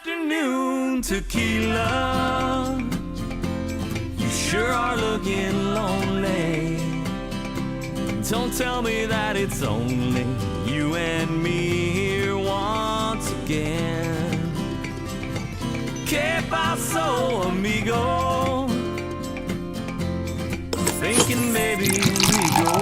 afternoon, tequila. You sure are looking lonely. Don't tell me that it's only you and me here once again. Que paso, amigo? Thinking maybe we go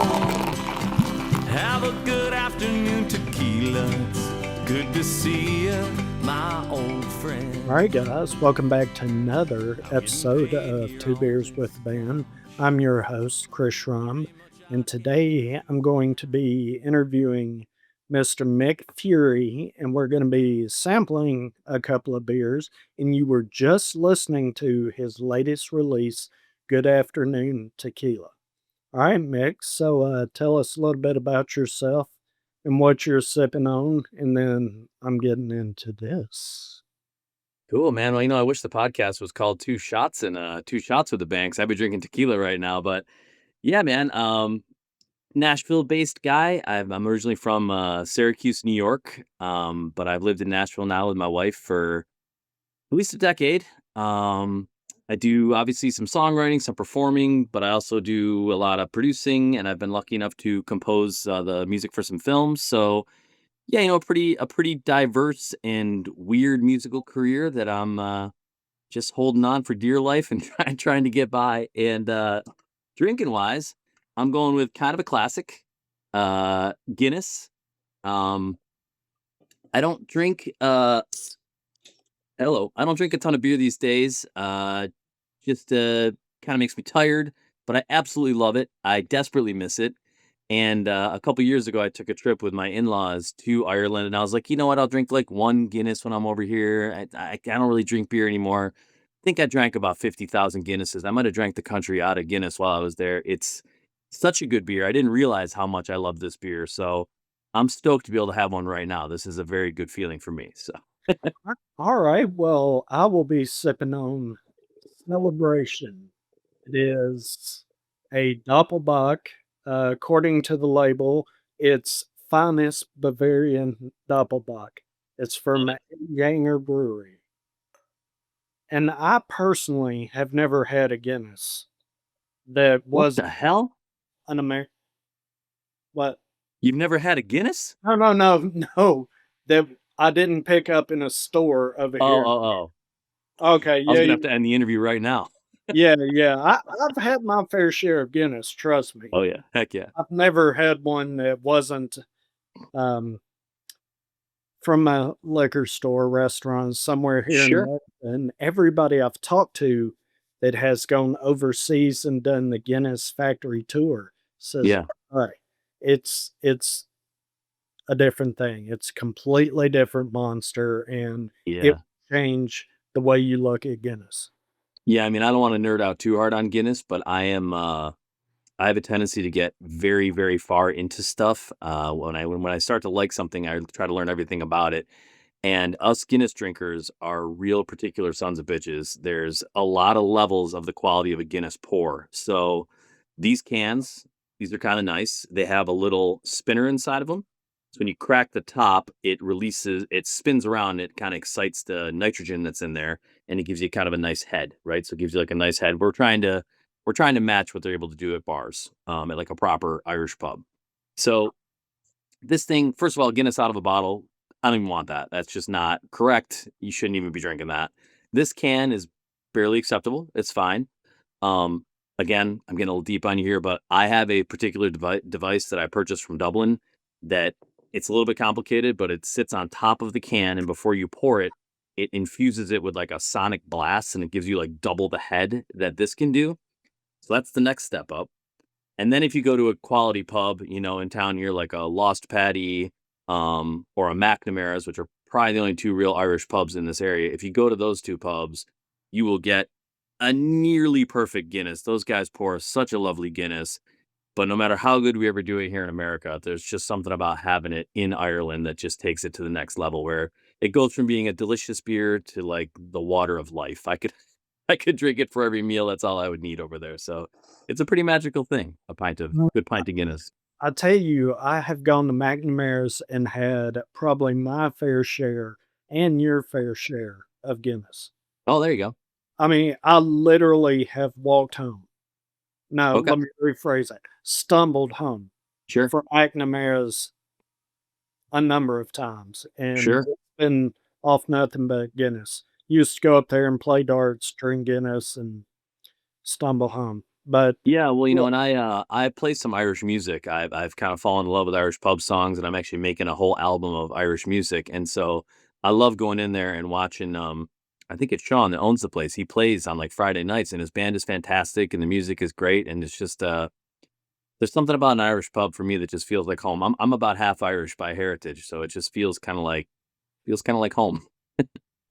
have a good afternoon, tequila. It's good to see you, my old friend. All right, guys, welcome back to another episode of Two Beers with the Band. I'm your host, Chris Schramm, and today I'm going to be interviewing Mr. Mick Fury, and we're going to be sampling a couple of beers, and you were just listening to his latest release, Good Afternoon Tequila. All right, Mick, so tell us a little bit about yourself and what you're sipping on, and then I'm getting into this. Cool, man. Well, I wish the podcast was called Two Shots and Two Shots with the Banks. I'd be drinking tequila right now, but yeah, man. Nashville-based guy. I'm originally from Syracuse, New York, but I've lived in Nashville now with my wife for at least a decade. I do obviously some songwriting, some performing, but I also do a lot of producing, and I've been lucky enough to compose the music for some films. So yeah, a pretty diverse and weird musical career that I'm just holding on for dear life and trying to get by. And drinking wise, I'm going with kind of a classic, Guinness. I don't drink I don't drink a ton of beer these days. Just kind of makes me tired, but I absolutely love it. I desperately miss it. And a couple years ago, I took a trip with my in-laws to Ireland, and I was like, you know what? I'll drink like one Guinness when I'm over here. I don't really drink beer anymore. I think I drank about 50,000 Guinnesses. I might have drank the country out of Guinness while I was there. It's such a good beer. I didn't realize how much I love this beer. So I'm stoked to be able to have one right now. This is a very good feeling for me. So All right, well, I will be sipping on Celebration. It is a Doppelbock. According to the label, it's finest Bavarian Doppelbock. It's from Genre Brewery. And I personally have never had a Guinness that what was the hell? an American. What? You've never had a Guinness? No. That I didn't pick up in a store over here. Oh. Okay, I was yeah, gonna have to end the interview right now. yeah. I've had my fair share of Guinness, trust me. Oh yeah, heck yeah. I've never had one that wasn't um, from a liquor store, restaurant somewhere here in Sure. America. And everybody I've talked to that has gone overseas and done the Guinness factory tour says, Yeah. all right, it's a different thing. It's a completely different monster, and it Yeah. will change the way you look at Guinness. Yeah, I mean, I don't want to nerd out too hard on Guinness, but I have a tendency to get very, very far into stuff. When I start to like something, I try to learn everything about it. And us Guinness drinkers are real particular sons of bitches. There's a lot of levels of the quality of a Guinness pour. So these cans, these are kind of nice. They have a little spinner inside of them. So when you crack the top, it spins around, it kind of excites the nitrogen that's in there, and it gives you kind of a nice head, right? So it gives you like a nice head. We're trying to match what they're able to do at bars, at like a proper Irish pub. So this thing, first of all, Guinness out of a bottle, I don't even want that. That's just not correct. You shouldn't even be drinking that. This can is barely acceptable. It's fine. Again, I'm getting a little deep on you here, but I have a particular device that I purchased from Dublin that it's a little bit complicated, but it sits on top of the can, and before you pour it, it infuses it with like a sonic blast, and it gives you like double the head that this can do. So that's the next step up. And then if you go to a quality pub, in town here, like a Lost Patty, or a McNamara's, which are probably the only two real Irish pubs in this area. If you go to those two pubs, you will get a nearly perfect Guinness. Those guys pour such a lovely Guinness. But no matter how good we ever do it here in America, there's just something about having it in Ireland that just takes it to the next level, where it goes from being a delicious beer to like the water of life. I could drink it for every meal. That's all I would need over there. So it's a pretty magical thing. Good pint of Guinness. I tell you, I have gone to McNamara's and had probably my fair share and your fair share of Guinness. Oh, there you go. I mean, I literally have walked home. No, Okay. let me rephrase that. Stumbled home Sure. for McNamara's a number of times, and Sure. it's been off nothing but Guinness. Used to go up there and play darts, drink Guinness, and stumble home. But Yeah, well, yeah, and I play some Irish music. I've kind of fallen in love with Irish pub songs, and I'm actually making a whole album of Irish music. And so I love going in there and watching. I think it's Sean that owns the place. He plays on like Friday nights, and his band is fantastic, and the music is great, and it's just there's something about an Irish pub for me that just feels like home. I'm about half Irish by heritage, so it just feels kind of like home.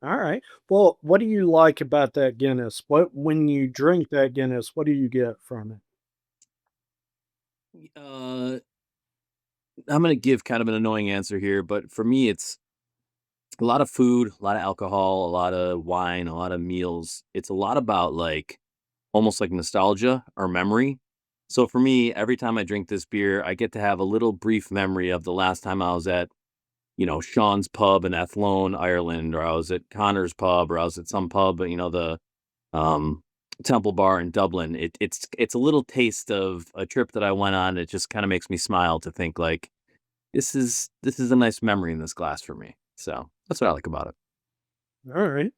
all right. Well, what do you like about that Guinness? What when you drink that Guinness, what do you get from it? Uh, I'm gonna give kind of an annoying answer here, but for me, it's a lot of food, a lot of alcohol, a lot of wine, a lot of meals. It's a lot about like almost like nostalgia or memory. So for me, every time I drink this beer, I get to have a little brief memory of the last time I was at, Sean's pub in Athlone, Ireland, or I was at Connor's pub, or I was at some pub, the um Temple Bar in Dublin. It's a little taste of a trip that I went on. It just kind of makes me smile to think like this is a nice memory in this glass for me. So that's what I like about it. All right.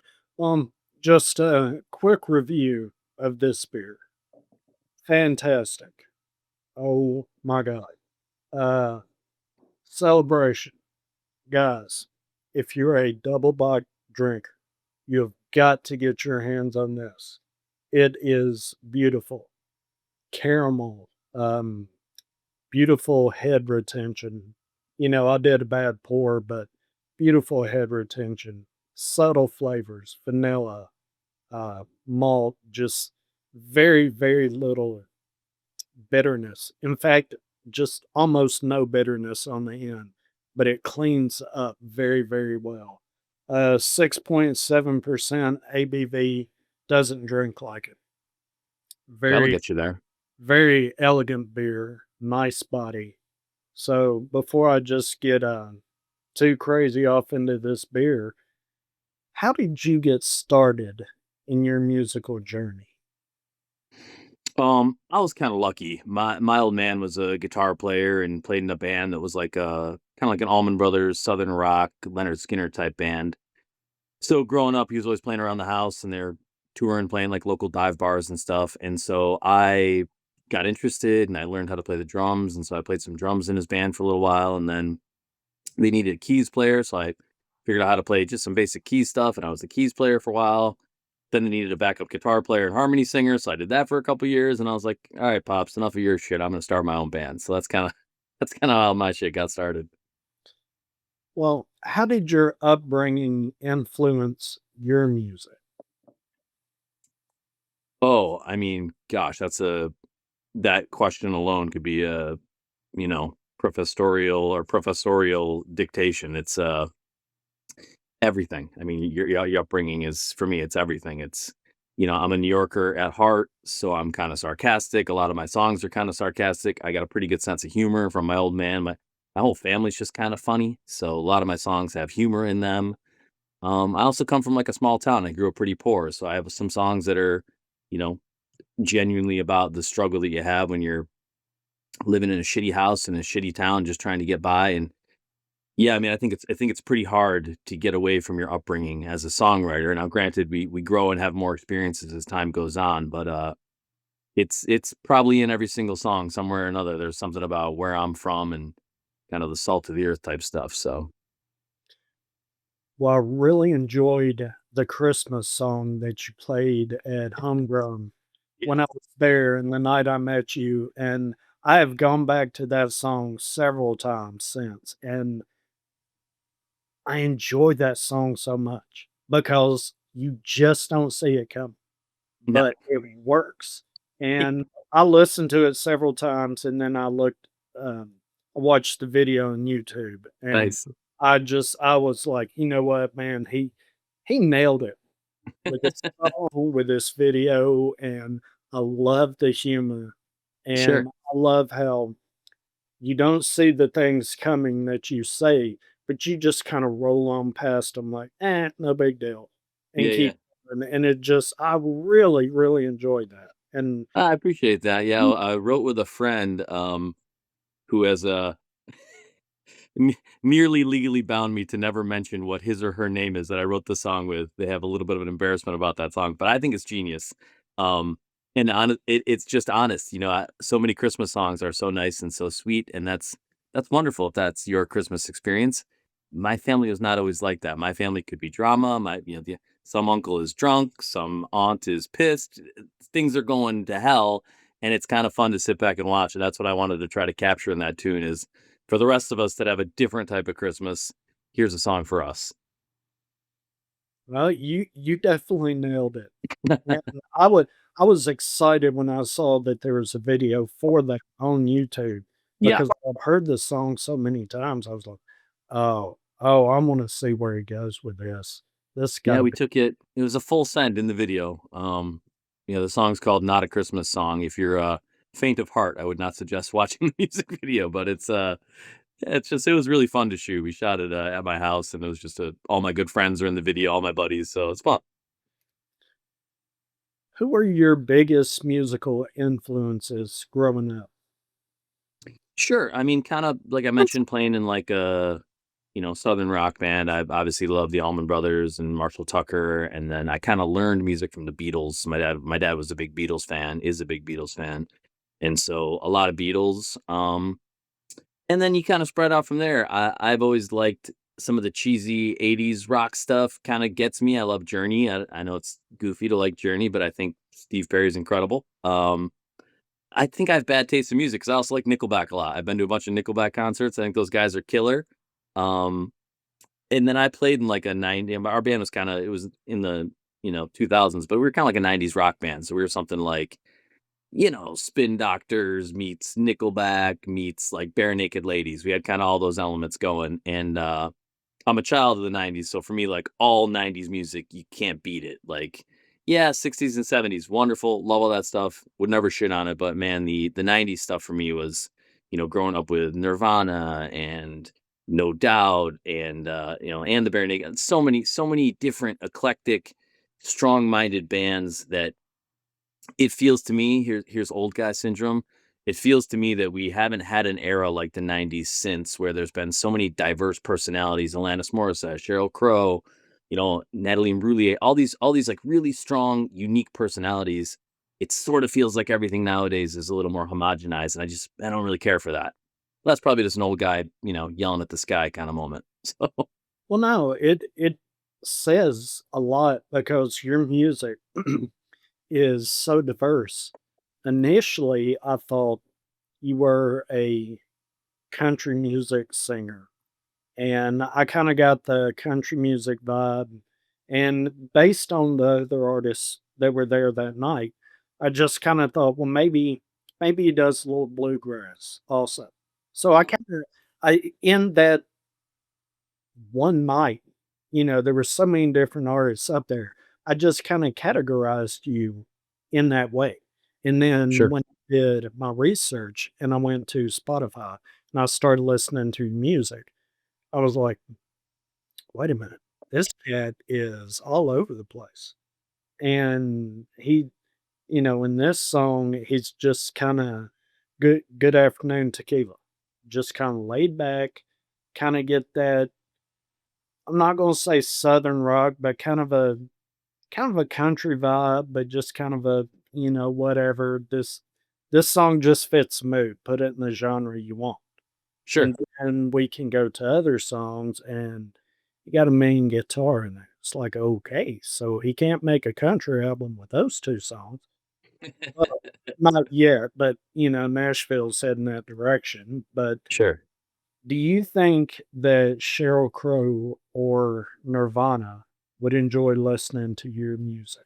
Just a quick review of this beer. Fantastic. Oh my God. Uh, Celebration. Guys, if you're a double bock drinker, you've got to get your hands on this. It is beautiful. Caramel, beautiful head retention. I did a bad pour, but beautiful head retention, subtle flavors, vanilla, malt, just very, very little bitterness. In fact, just almost no bitterness on the end, but it cleans up very, very well. 6.7% ABV, doesn't drink like it. That'll Very, get you there. very elegant beer, nice body. So before I just get too crazy off into this beer, how did you get started in your musical journey? I was kind of lucky. My old man was a guitar player and played in a band that was like a kind of like an Allman Brothers Southern rock, Leonard Skinner type band. So growing up, he was always playing around the house and they're touring, playing like local dive bars and stuff. And so I got interested and I learned how to play the drums. And so I played some drums in his band for a little while. And then they needed a keys player. So I figured out how to play just some basic keys stuff. And I was the keys player for a while. Then they needed a backup guitar player and harmony singer. So I did that for a couple years. And I was like, all right, Pops, enough of your shit. I'm going to start my own band. So that's kind of, that's kind of how my shit got started. Well, how did your upbringing influence your music? Oh, I mean, gosh, that question alone could be a, professorial dictation. It's everything. I mean, your upbringing is for me, it's everything. It's I'm a New Yorker at heart, so I'm kind of sarcastic. A lot of my songs are kind of sarcastic. I got a pretty good sense of humor from my old man. My whole family's just kind of funny, so a lot of my songs have humor in them. I also come from like a small town. I grew up pretty poor, so I have some songs that are, you know, genuinely about the struggle that you have when you're living in a shitty house in a shitty town, just trying to get by. And yeah, I mean, I think it's pretty hard to get away from your upbringing as a songwriter. Now, granted, we grow and have more experiences as time goes on, but it's probably in every single song somewhere or another. There's something about where I'm from and kind of the salt of the earth type stuff. So Well, I really enjoyed the Christmas song that you played at Homegrown yeah, when I was there and the night I met you. And I have gone back to that song several times since. And I enjoyed that song so much because you just don't see it coming, no, but it works. And I listened to it several times and then I watched the video on YouTube and nice, I was like, you know what, man, he nailed it with this song, with this video, and I love the humor, sure. and I love how you don't see the things coming that you say, but you just kinda roll on past them like, "Eh, no big deal." and Yeah, yeah. keep going, and it just I really, really enjoyed that, and I appreciate that. Yeah, mm, I wrote with a friend, who has, ne nearly legally bound me to never mention what his or her name is that I wrote the song with. They have a little bit of an embarrassment about that song, but I think it's genius. Um, and it's just honest, so many Christmas songs are so nice and so sweet, and that's wonderful if that's your Christmas experience. My family was not always like that. My family could be drama. Some uncle is drunk, some aunt is pissed. Things are going to hell, and it's kind of fun to sit back and watch. And that's what I wanted to try to capture in that tune is for the rest of us that have a different type of Christmas, here's a song for us. well, you definitely nailed it. And I was excited when I saw that there was a video for that on YouTube Yeah. because I've heard this song so many times. I was like, oh, I want to see where he goes with this. This got Yeah, to we be took it was a full send in the video. The song's called Not a Christmas Song. If you're faint of heart, I would not suggest watching the music video, but yeah, it was really fun to shoot. We shot it at my house and it was just all my good friends are in the video, all my buddies, so it's fun. Who are your biggest musical influences growing up? Sure. I mean, kind of like I mentioned, playing in like a southern rock band. I obviously love the Allman Brothers and Marshall Tucker, and then I kind of learned music from the Beatles. My dad was a big Beatles fan, is a big Beatles fan, and so a lot of Beatles. And then you kind of spread out from there. I've always liked some of the cheesy '80s rock stuff. Kind of gets me. I love Journey. I know it's goofy to like Journey, but I think Steve Perry's incredible. I think I have bad taste in music because I also like Nickelback a lot. I've been to a bunch of Nickelback concerts. I think those guys are killer. Um, and then I played in like a 90 our band was kinda it was in the, 2000s, but we were kinda like a '90s rock band. So we were something like, Spin Doctors meets Nickelback meets like Bare Naked Ladies. We had kinda all those elements going. And I'm a child of the '90s, so for me, like, all '90s music, you can't beat it. Like, yeah, '60s and '70s, wonderful, love all that stuff, would never shit on it, but man, the '90s stuff for me was, growing up with Nirvana and No Doubt and, and the Bare Naked so many different eclectic, strong-minded bands that it feels to me here's old guy syndrome. It feels to me that we haven't had an era like the '90s since where there's been so many diverse personalities, Alanis Morissette, Sheryl Crow, Natalie Imbruglia, all these like really strong, unique personalities. It sort of feels like everything nowadays is a little more homogenized, and I don't really care for that. That's probably just an old guy, yelling at the sky kind of moment. So Well, no, it says a lot because your music is so diverse. Initially, I thought you were a country music singer, and I kinda got the country music vibe, and based on the other artists that were there that night, I just kinda thought, well, maybe he does a little bluegrass also. So I in that one night, there were so many different artists up there. I just kinda categorized you in that way. And then sure. when I did my research and I went to Spotify and I started listening to music, I was like, "Wait a minute. This cat is all over the place." And in this song, he's just kinda good afternoon, Tequila. Just kinda laid back, kinda get that I'm not gonna say southern rock, but kind of a country vibe, but just kind of a, whatever. This song just fits the mood. Put it in the genre you want. Sure. And then we can go to other songs and you got a main guitar in there. It's like, okay, so he can't make a country album with those two songs. Well, not yet, but Nashville's heading that direction. But Sure. do you think that Sheryl Crow or Nirvana would enjoy listening to your music?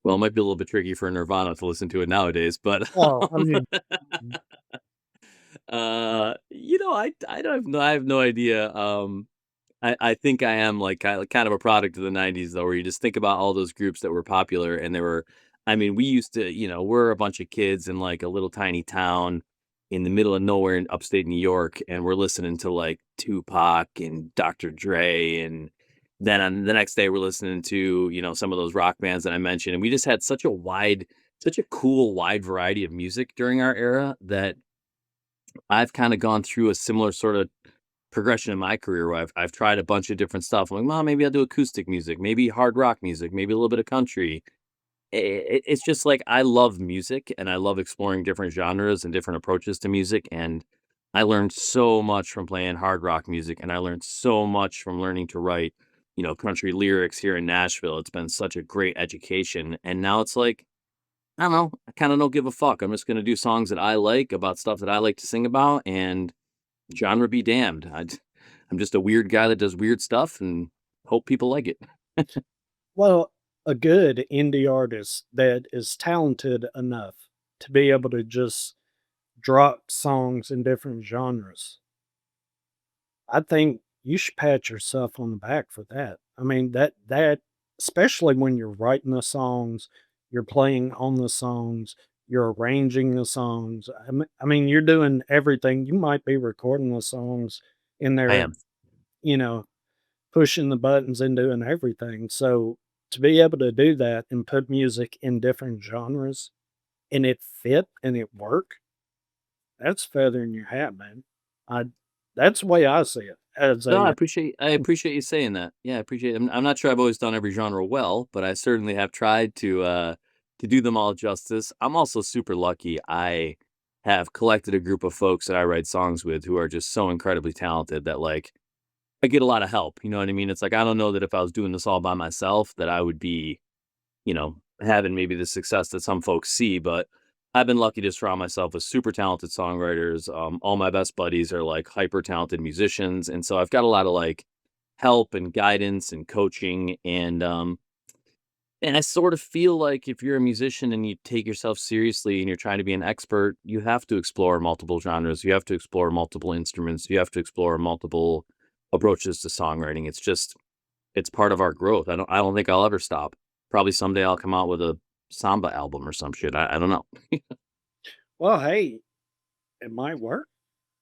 Well, it might be a little bit tricky for Nirvana to listen to it nowadays, but, Oh, I mean, I have no idea. I think I am like kind of a product of the '90s though, where you just think about all those groups that were popular, and they were. I mean, we used to, we're a bunch of kids in like a little tiny town in the middle of nowhere in upstate New York, and we're listening to like Tupac and Dr. Dre and then on the next day we're listening to, some of those rock bands that I mentioned. And we just had such a cool, wide variety of music during our era that I've kind of gone through a similar sort of progression in my career where I've tried a bunch of different stuff. I'm like, Mom, maybe I'll do acoustic music, maybe hard rock music, maybe a little bit of country. It's just like I love music and I love exploring different genres and different approaches to music. And I learned so much from playing hard rock music, and I learned so much from learning to write, country lyrics here in Nashville. It's been such a great education. And now it's like, I don't know, I kind of don't give a fuck. I'm just going to do songs that I like about stuff that I like to sing about, and genre be damned. I'm just a weird guy that does weird stuff and hope people like it. Well, a good indie artist that is talented enough to be able to just drop songs in different genres, I think you should pat yourself on the back for that. I mean, that especially when you're writing the songs, you're playing on the songs, you're arranging the songs. I mean, you're doing everything. You might be recording the songs in I there, am. you know, pushing the buttons and doing everything. So to be able to do that and put music in different genres and it fit and it work, that's feather in your hat, man. I That's the way I see it as No, a I appreciate you saying that. Yeah, I appreciate it. I'm not sure I've always done every genre well, but I certainly have tried to do them all justice. I'm also super lucky. I have collected a group of folks that I write songs with who are just so incredibly talented that like I get a lot of help. You know what I mean? It's like I don't know that if I was doing this all by myself that I would be, having maybe the success that some folks see, but I've been lucky to surround myself with super talented songwriters. All my best buddies are like hyper talented musicians. And so I've got a lot of like help and guidance and coaching. And I sort of feel like if you're a musician and you take yourself seriously and you're trying to be an expert, you have to explore multiple genres. You have to explore multiple instruments. You have to explore multiple approaches to songwriting. It's part of our growth. I don't think I'll ever stop. Probably someday I'll come out with a samba album or some shit. I don't know. well, hey, it might work.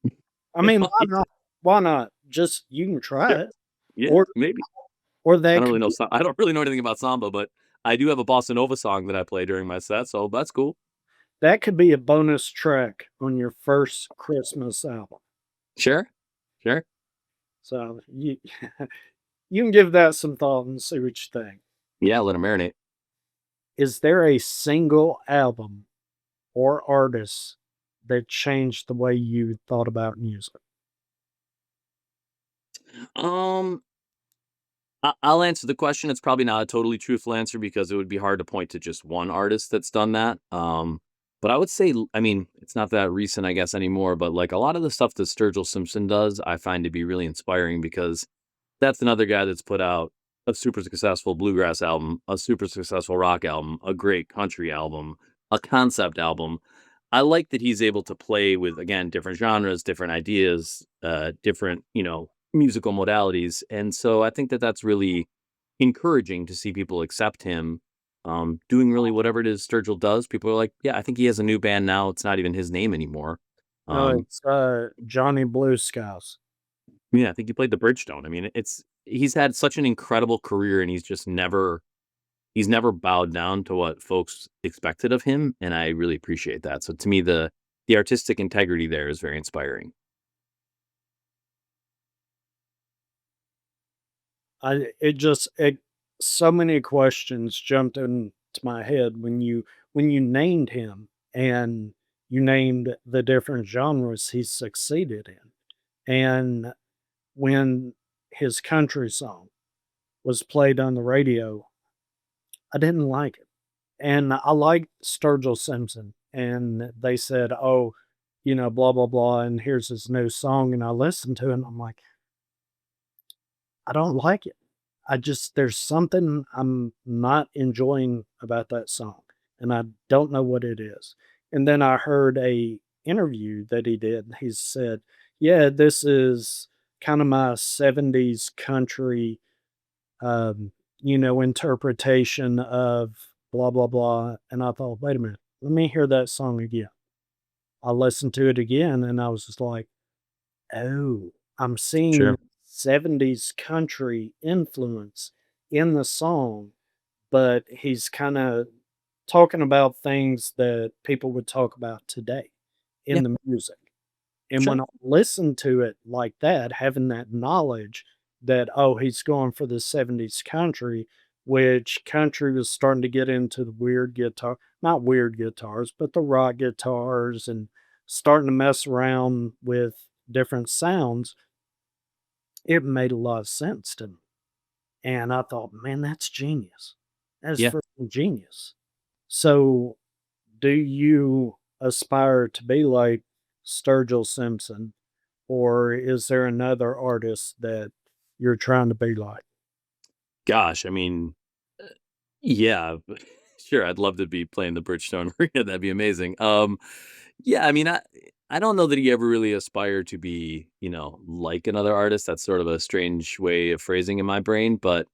I It mean, why might. not? Why not? Just you can try Sure. it, Yeah, or maybe. that could be I don't really know anything about samba, but I do have a bossa nova song that I play during my set, so that's cool. a bonus track on your first Christmas album. Sure. Sure. So you you can give that some thought and see what you think. Yeah, let 'em marinate. Is there a single album or artist that changed the way you thought about music? Um, I'll answer the question. It's probably not a totally truthful answer because it would be hard to point to just one artist that's done that. But I would say, I mean, it's not that recent, I guess, anymore. But like a lot of the stuff that Sturgill Simpson does, I find to be really inspiring because that's another guy that's put out a super successful bluegrass album, a super successful rock album, a great country album, a concept album. I like that he's able to play with again different genres, different ideas, different musical modalities, and so I think that that's really encouraging to see people accept him doing really whatever it is Sturgill does. People are like, yeah, I think he has a new band now. It's not even his name anymore. No, Um, it's Johnny Blue Skies. yeah, I think he played the Bridgestone. I mean, he's had such an incredible career, and he's never bowed down to what folks expected of him, and I really appreciate that. So to me, the artistic integrity there is very inspiring. It so many questions jumped into my head when you named him and you named the different genres he's succeeded in. And when his country song was played on the radio, I didn't like it. And I liked Sturgill Simpson. And they said, oh, blah, blah, blah. And here's his new song. And I listened to it and I'm like, I don't like it. There's something I'm not enjoying about that song. And I don't know what it is. And then I heard a interview that he did. And he said, yeah, this is kind of my 70s country interpretation of blah, blah, blah. And I thought, wait a minute, let me hear that song again. I listened to it again and I was just like, oh, I'm seeing Sure. 70s country influence in the song, but he's kind of talking about things that people would talk about today Yeah, in the music. And sure. when I listen to it like that, having that knowledge that, oh, he's going for the 70s country, which country was starting to get into the weird guitar, not weird guitars, but the rock guitars and starting to mess around with different sounds, it made a lot of sense to me. And I thought, man, that's genius. That's Yeah. freaking genius. So, do you aspire to be like Sturgill Simpson, or is there another artist that you're trying to be like? Gosh, I mean, yeah, sure. I'd love to be playing the Bridgestone Arena. That'd be amazing. Yeah, I mean, I don't know that he ever really aspired to be, like another artist. That's sort of a strange way of phrasing in my brain, but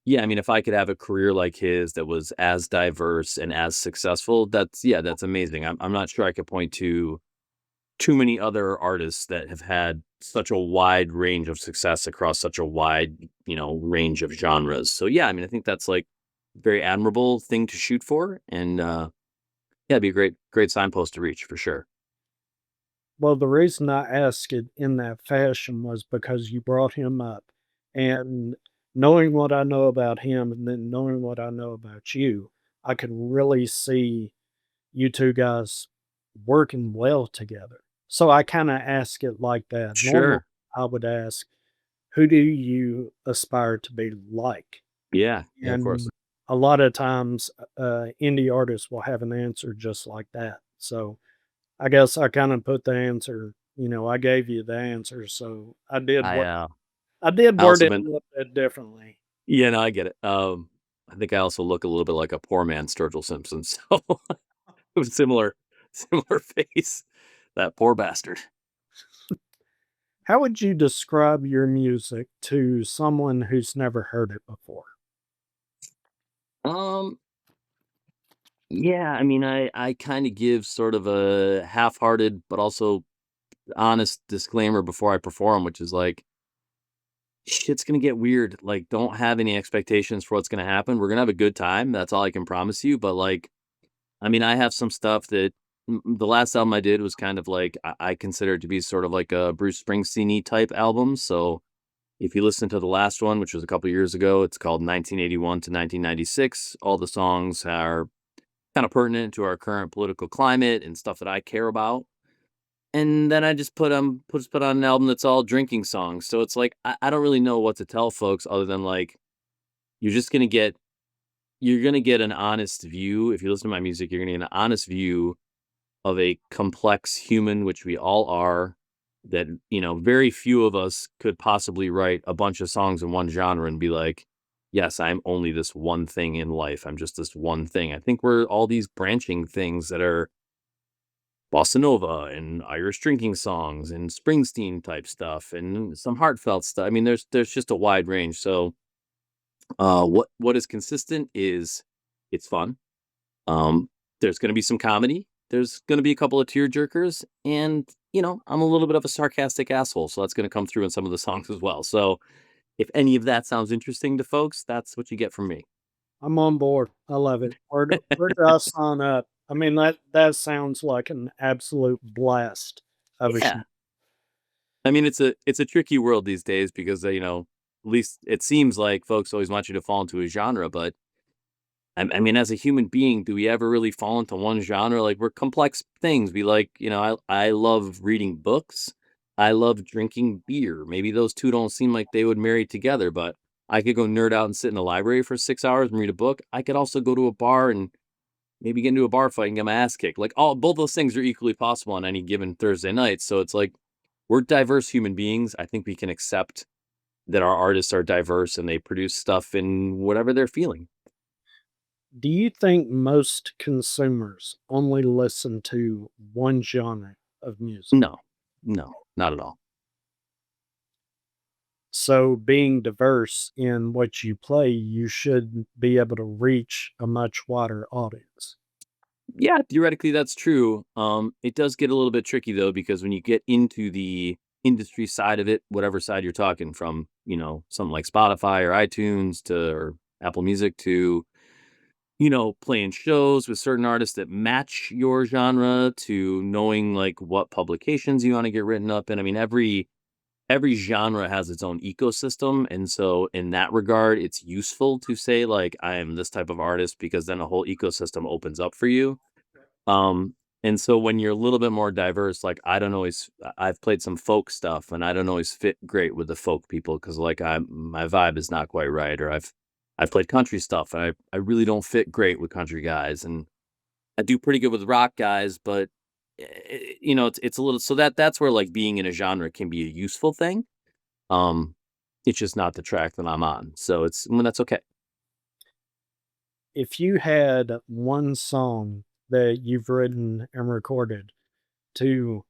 yeah, I mean, if I could have a career like his that was as diverse and as successful, that's amazing. I'm not sure I could point to too many other artists that have had such a wide range of success across such a wide, range of genres. So yeah, I mean, I think that's like very admirable thing to shoot for, and yeah, it'd be a great signpost to reach for sure. Well, the reason I asked it in that fashion was because you brought him up. And knowing what I know about him and then knowing what I know about you, I could really see you two guys working well together. So I kind of ask it like that. Normally, Sure. I would ask, who do you aspire to be like? Yeah. Yeah. Of course. And a lot of times, indie artists will have an answer just like that. So I guess I kind of put the answer, I gave you the answer. So I uh, I did I word also it a been little bit differently. Yeah, no, I get it. I think I also look a little bit like a poor man Sturgill Simpson, so it was similar face. That poor bastard. How would you describe your music to someone who's never heard it before? Um, yeah, I mean, I kind of give sort of a half-hearted but also honest disclaimer before I perform, which is like, shit's gonna get weird. Like, don't have any expectations for what's gonna happen. We're gonna have a good time. That's all I can promise you. But like, I mean, I have some stuff that the last album I did was kind of like I consider it to be sort of like a Bruce Springsteen type album. So if you listen to the last one, which was a couple years ago, it's called 1981 to 1996. All the songs are kind of pertinent to our current political climate and stuff that I care about. And then I just put on an album that's all drinking songs. So it's like I don't really know what to tell folks other than like you're just you're gonna get an honest view. If you listen to my music, you're gonna get an honest view of a complex human, which we all are, that, very few of us could possibly write a bunch of songs in one genre and be like, yes, I'm only this one thing in life. I'm just this one thing. I think we're all these branching things that are bossa nova and Irish drinking songs and Springsteen type stuff and some heartfelt stuff. I mean, there's just a wide range. So what is consistent is it's fun. Um, there's gonna be some comedy. There's gonna be a couple of tear jerkers, and I'm a little bit of a sarcastic asshole, so that's gonna come through in some of the songs as well. So if any of that sounds interesting to folks, that's what you get from me. I'm on board. I love it. Where do I sign up? I mean, that sounds like an absolute blast of a show. Yeah, I mean it's a tricky world these days because at least it seems like folks always want you to fall into a genre, but I mean, as a human being, do we ever really fall into one genre? Like we're complex things. We like, I love reading books. I love drinking beer. Maybe those two don't seem like they would marry together, but I could go nerd out and sit in a library for 6 hours and read a book. I could also go to a bar and maybe get into a bar fight and get my ass kicked. Like all both those things are equally possible on any given Thursday night. So it's like we're diverse human beings. I think we can accept that our artists are diverse and they produce stuff in whatever they're feeling. Do you think most consumers only listen to one genre of music? No, no, not at all. So, being diverse in what you play, you should be able to reach a much wider audience. Yeah, theoretically that's true. It does get a little bit tricky though because when you get into the industry side of it, whatever side you're talking from, something like Spotify or iTunes or Apple Music to, playing shows with certain artists that match your genre to knowing like what publications you want to get written up in. I mean, every genre has its own ecosystem. And so in that regard, it's useful to say like, I am this type of artist, because then a whole ecosystem opens up for you. Um, and so when you're a little bit more diverse, like I've played some folk stuff and I don't always fit great with the folk people. Cause like my vibe is not quite right. Or I've played country stuff and I really don't fit great with country guys. And I do pretty good with rock guys, but it's a little, so that's where like being in a genre can be a useful thing. It's just not the track that I'm on. So that's okay. If you had one song that you've written and recorded to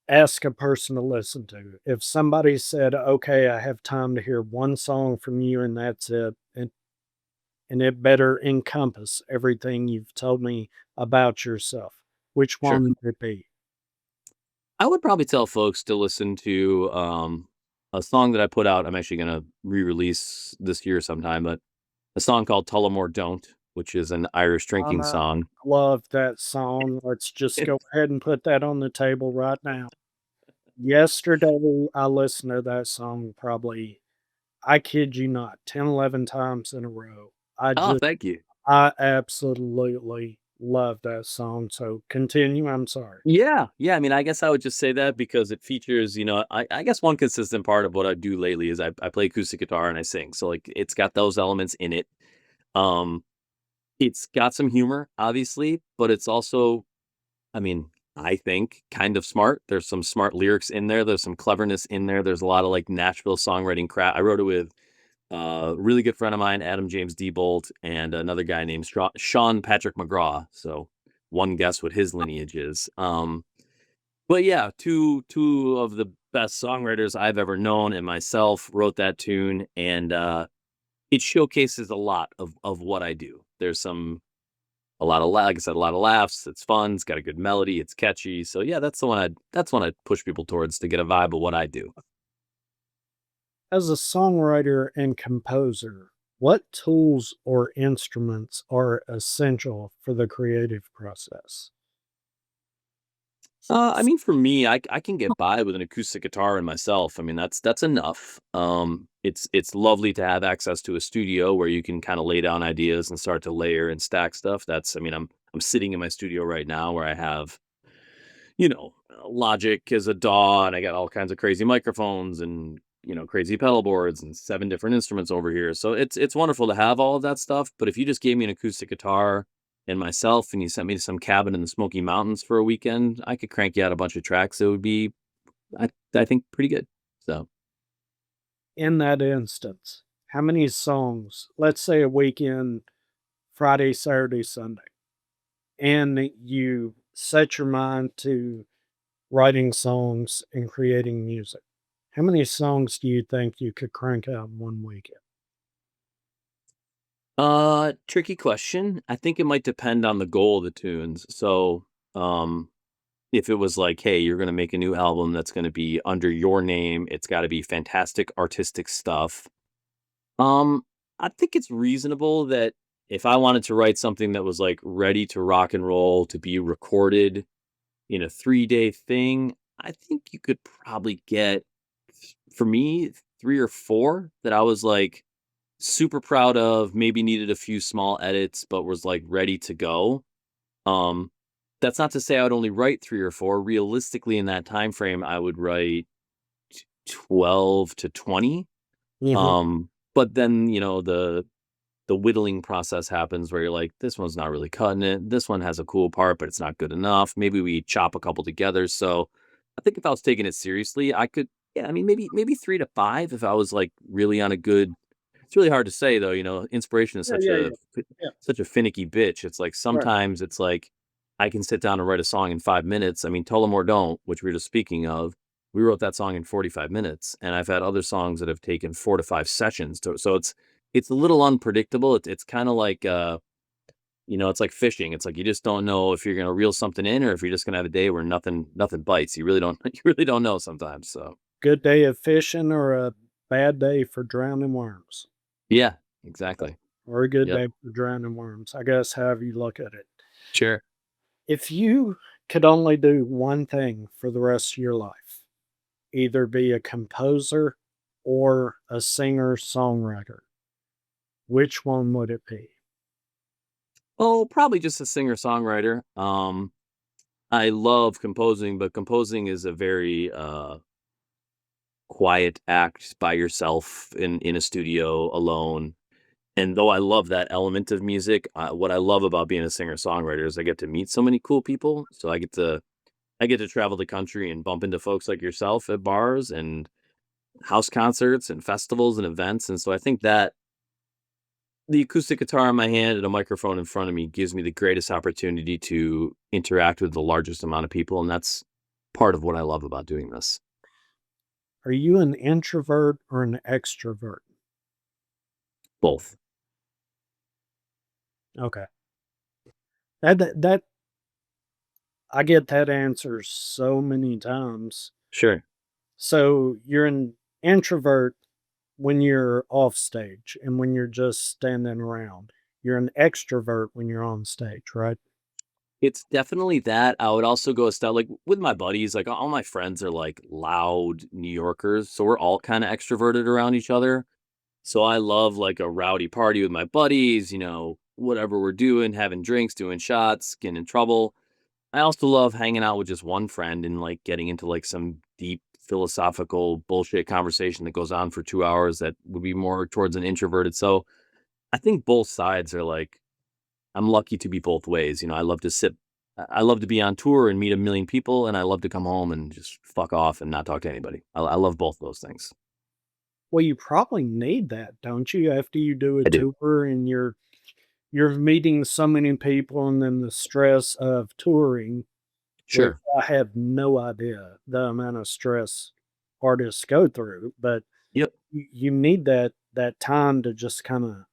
ask a person to listen to, if somebody said, okay, I have time to hear one song from you and that's it, and it better encompass everything you've told me about yourself, which Sure. one would it be? I would probably tell folks to listen to a song that I put out. I'm actually going to re-release this year sometime, but a song called Tullamore Don't, which is an Irish drinking I song. love that song. Let's just go It's ahead and put that on the table right now. Yesterday, I listened to that song probably, I kid you not, 10, 11 times in a row. oh, thank you. I absolutely love that song. So continue. I'm sorry. Yeah. Yeah. I mean, I guess I would just say that because it features, I guess one consistent part of what I do lately is I play acoustic guitar and I sing. So like it's got those elements in it. Um, it's got some humor, obviously, but it's also, I mean, I think kind of smart. There's some smart lyrics in there. There's some cleverness in there. There's a lot of like Nashville songwriting crap. I wrote it with a really good friend of mine, Adam James Diebold, and another guy named Sean Patrick McGraw. So one guess what his lineage is. But yeah, two of the best songwriters I've ever known and myself wrote that tune, and it showcases a lot of what I do. There's like I said, a lot of laughs. It's fun. It's got a good melody. It's catchy. So yeah, that's one I'd push people towards to get a vibe of what I do. As a songwriter and composer, what tools or instruments are essential for the creative process? I mean, for me, I can get by with an acoustic guitar and myself. I mean, that's enough. It's lovely to have access to a studio where you can kind of lay down ideas and start to layer and stack stuff. I mean, I'm sitting in my studio right now where I have, Logic as a DAW, and I got all kinds of crazy microphones and crazy pedal boards and 7 different instruments over here. So it's wonderful to have all of that stuff. But if you just gave me an acoustic guitar and myself, and you sent me to some cabin in the Smoky Mountains for a weekend, I could crank you out a bunch of tracks. It would be, I think, pretty good. So, In that instance, how many songs, let's say a weekend, Friday, Saturday, Sunday, and you set your mind to writing songs and creating music, how many songs do you think you could crank out in one weekend? tricky question. I think it might depend on the goal of the tunes. So, if it was like, hey, you're going to make a new album that's going to be under your name, it's got to be fantastic artistic stuff. Um, I think it's reasonable that if I wanted to write something that was like ready to rock and roll to be recorded in a 3-day thing, I think you could probably get, for me, 3 or 4 that I was like super proud of, maybe needed a few small edits, but was like ready to go. Um, that's not to say I would only write 3 or 4. Realistically, in that time frame, I would write 12 to 20. Mhm. But then, the whittling process happens where you're like, this one's not really cutting it. This one has a cool part, but it's not good enough. Maybe we chop a couple together. So I think if I was taking it seriously, I could, yeah, I mean, maybe 3 to 5 if I was like really on a good. It's really hard to say though. Inspiration is Yeah, yeah, yeah, yeah. such a finicky bitch. It's like Right. sometimes it's like I can sit down and write a song in 5 minutes. I mean, Tullamore Don't, which we were just speaking of, we wrote that song in 45 minutes, and I've had other songs that have taken 4 to 5 sessions. So it's a little unpredictable. It's kind of like it's like fishing. It's like you just don't know if you're gonna reel something in or if you're just gonna have a day where nothing bites. You really don't you really don't know sometimes. So good day of fishing or a bad day for drowning worms? Yeah, exactly. Or a good Yep. day for drowning worms, I guess, however you look at it. Sure. If you could only do one thing for the rest of your life, either be a composer or a singer-songwriter, which one would it be? Oh, probably just a singer-songwriter. I love composing, but composing is a very quiet act by yourself in a studio alone. And though I love that element of music, what I love about being a singer-songwriter is I get to meet so many cool people. So I get to travel the country and bump into folks like yourself at bars and house concerts and festivals and events. And so I think that the acoustic guitar in my hand and a microphone in front of me gives me the greatest opportunity to interact with the largest amount of people. And that's part of what I love about doing this. Are you an introvert or an extrovert? Both. Okay. That I get that answer so many times. Sure. So you're an introvert when you're off stage and when you're just standing around. You're an extrovert when you're on stage, right? It's definitely that. I would also go a step like with my buddies, like all my friends are like loud New Yorkers. So we're all kind of extroverted around each other. So I love like a rowdy party with my buddies, whatever we're doing, having drinks, doing shots, getting in trouble. I also love hanging out with just one friend and like getting into like some deep philosophical bullshit conversation that goes on for 2 hours that would be more towards an introverted. So I think both sides are like, I'm lucky to be both ways. I love to sit, I love to be on tour and meet a million people, and I love to come home and just fuck off and not talk to anybody. I love both those things. Well, you probably need that, don't you? After you do a I do. tour and you're meeting so many people and then the stress of touring, which Sure. I have no idea the amount of stress artists go through, but Yep. you need that time to just kinda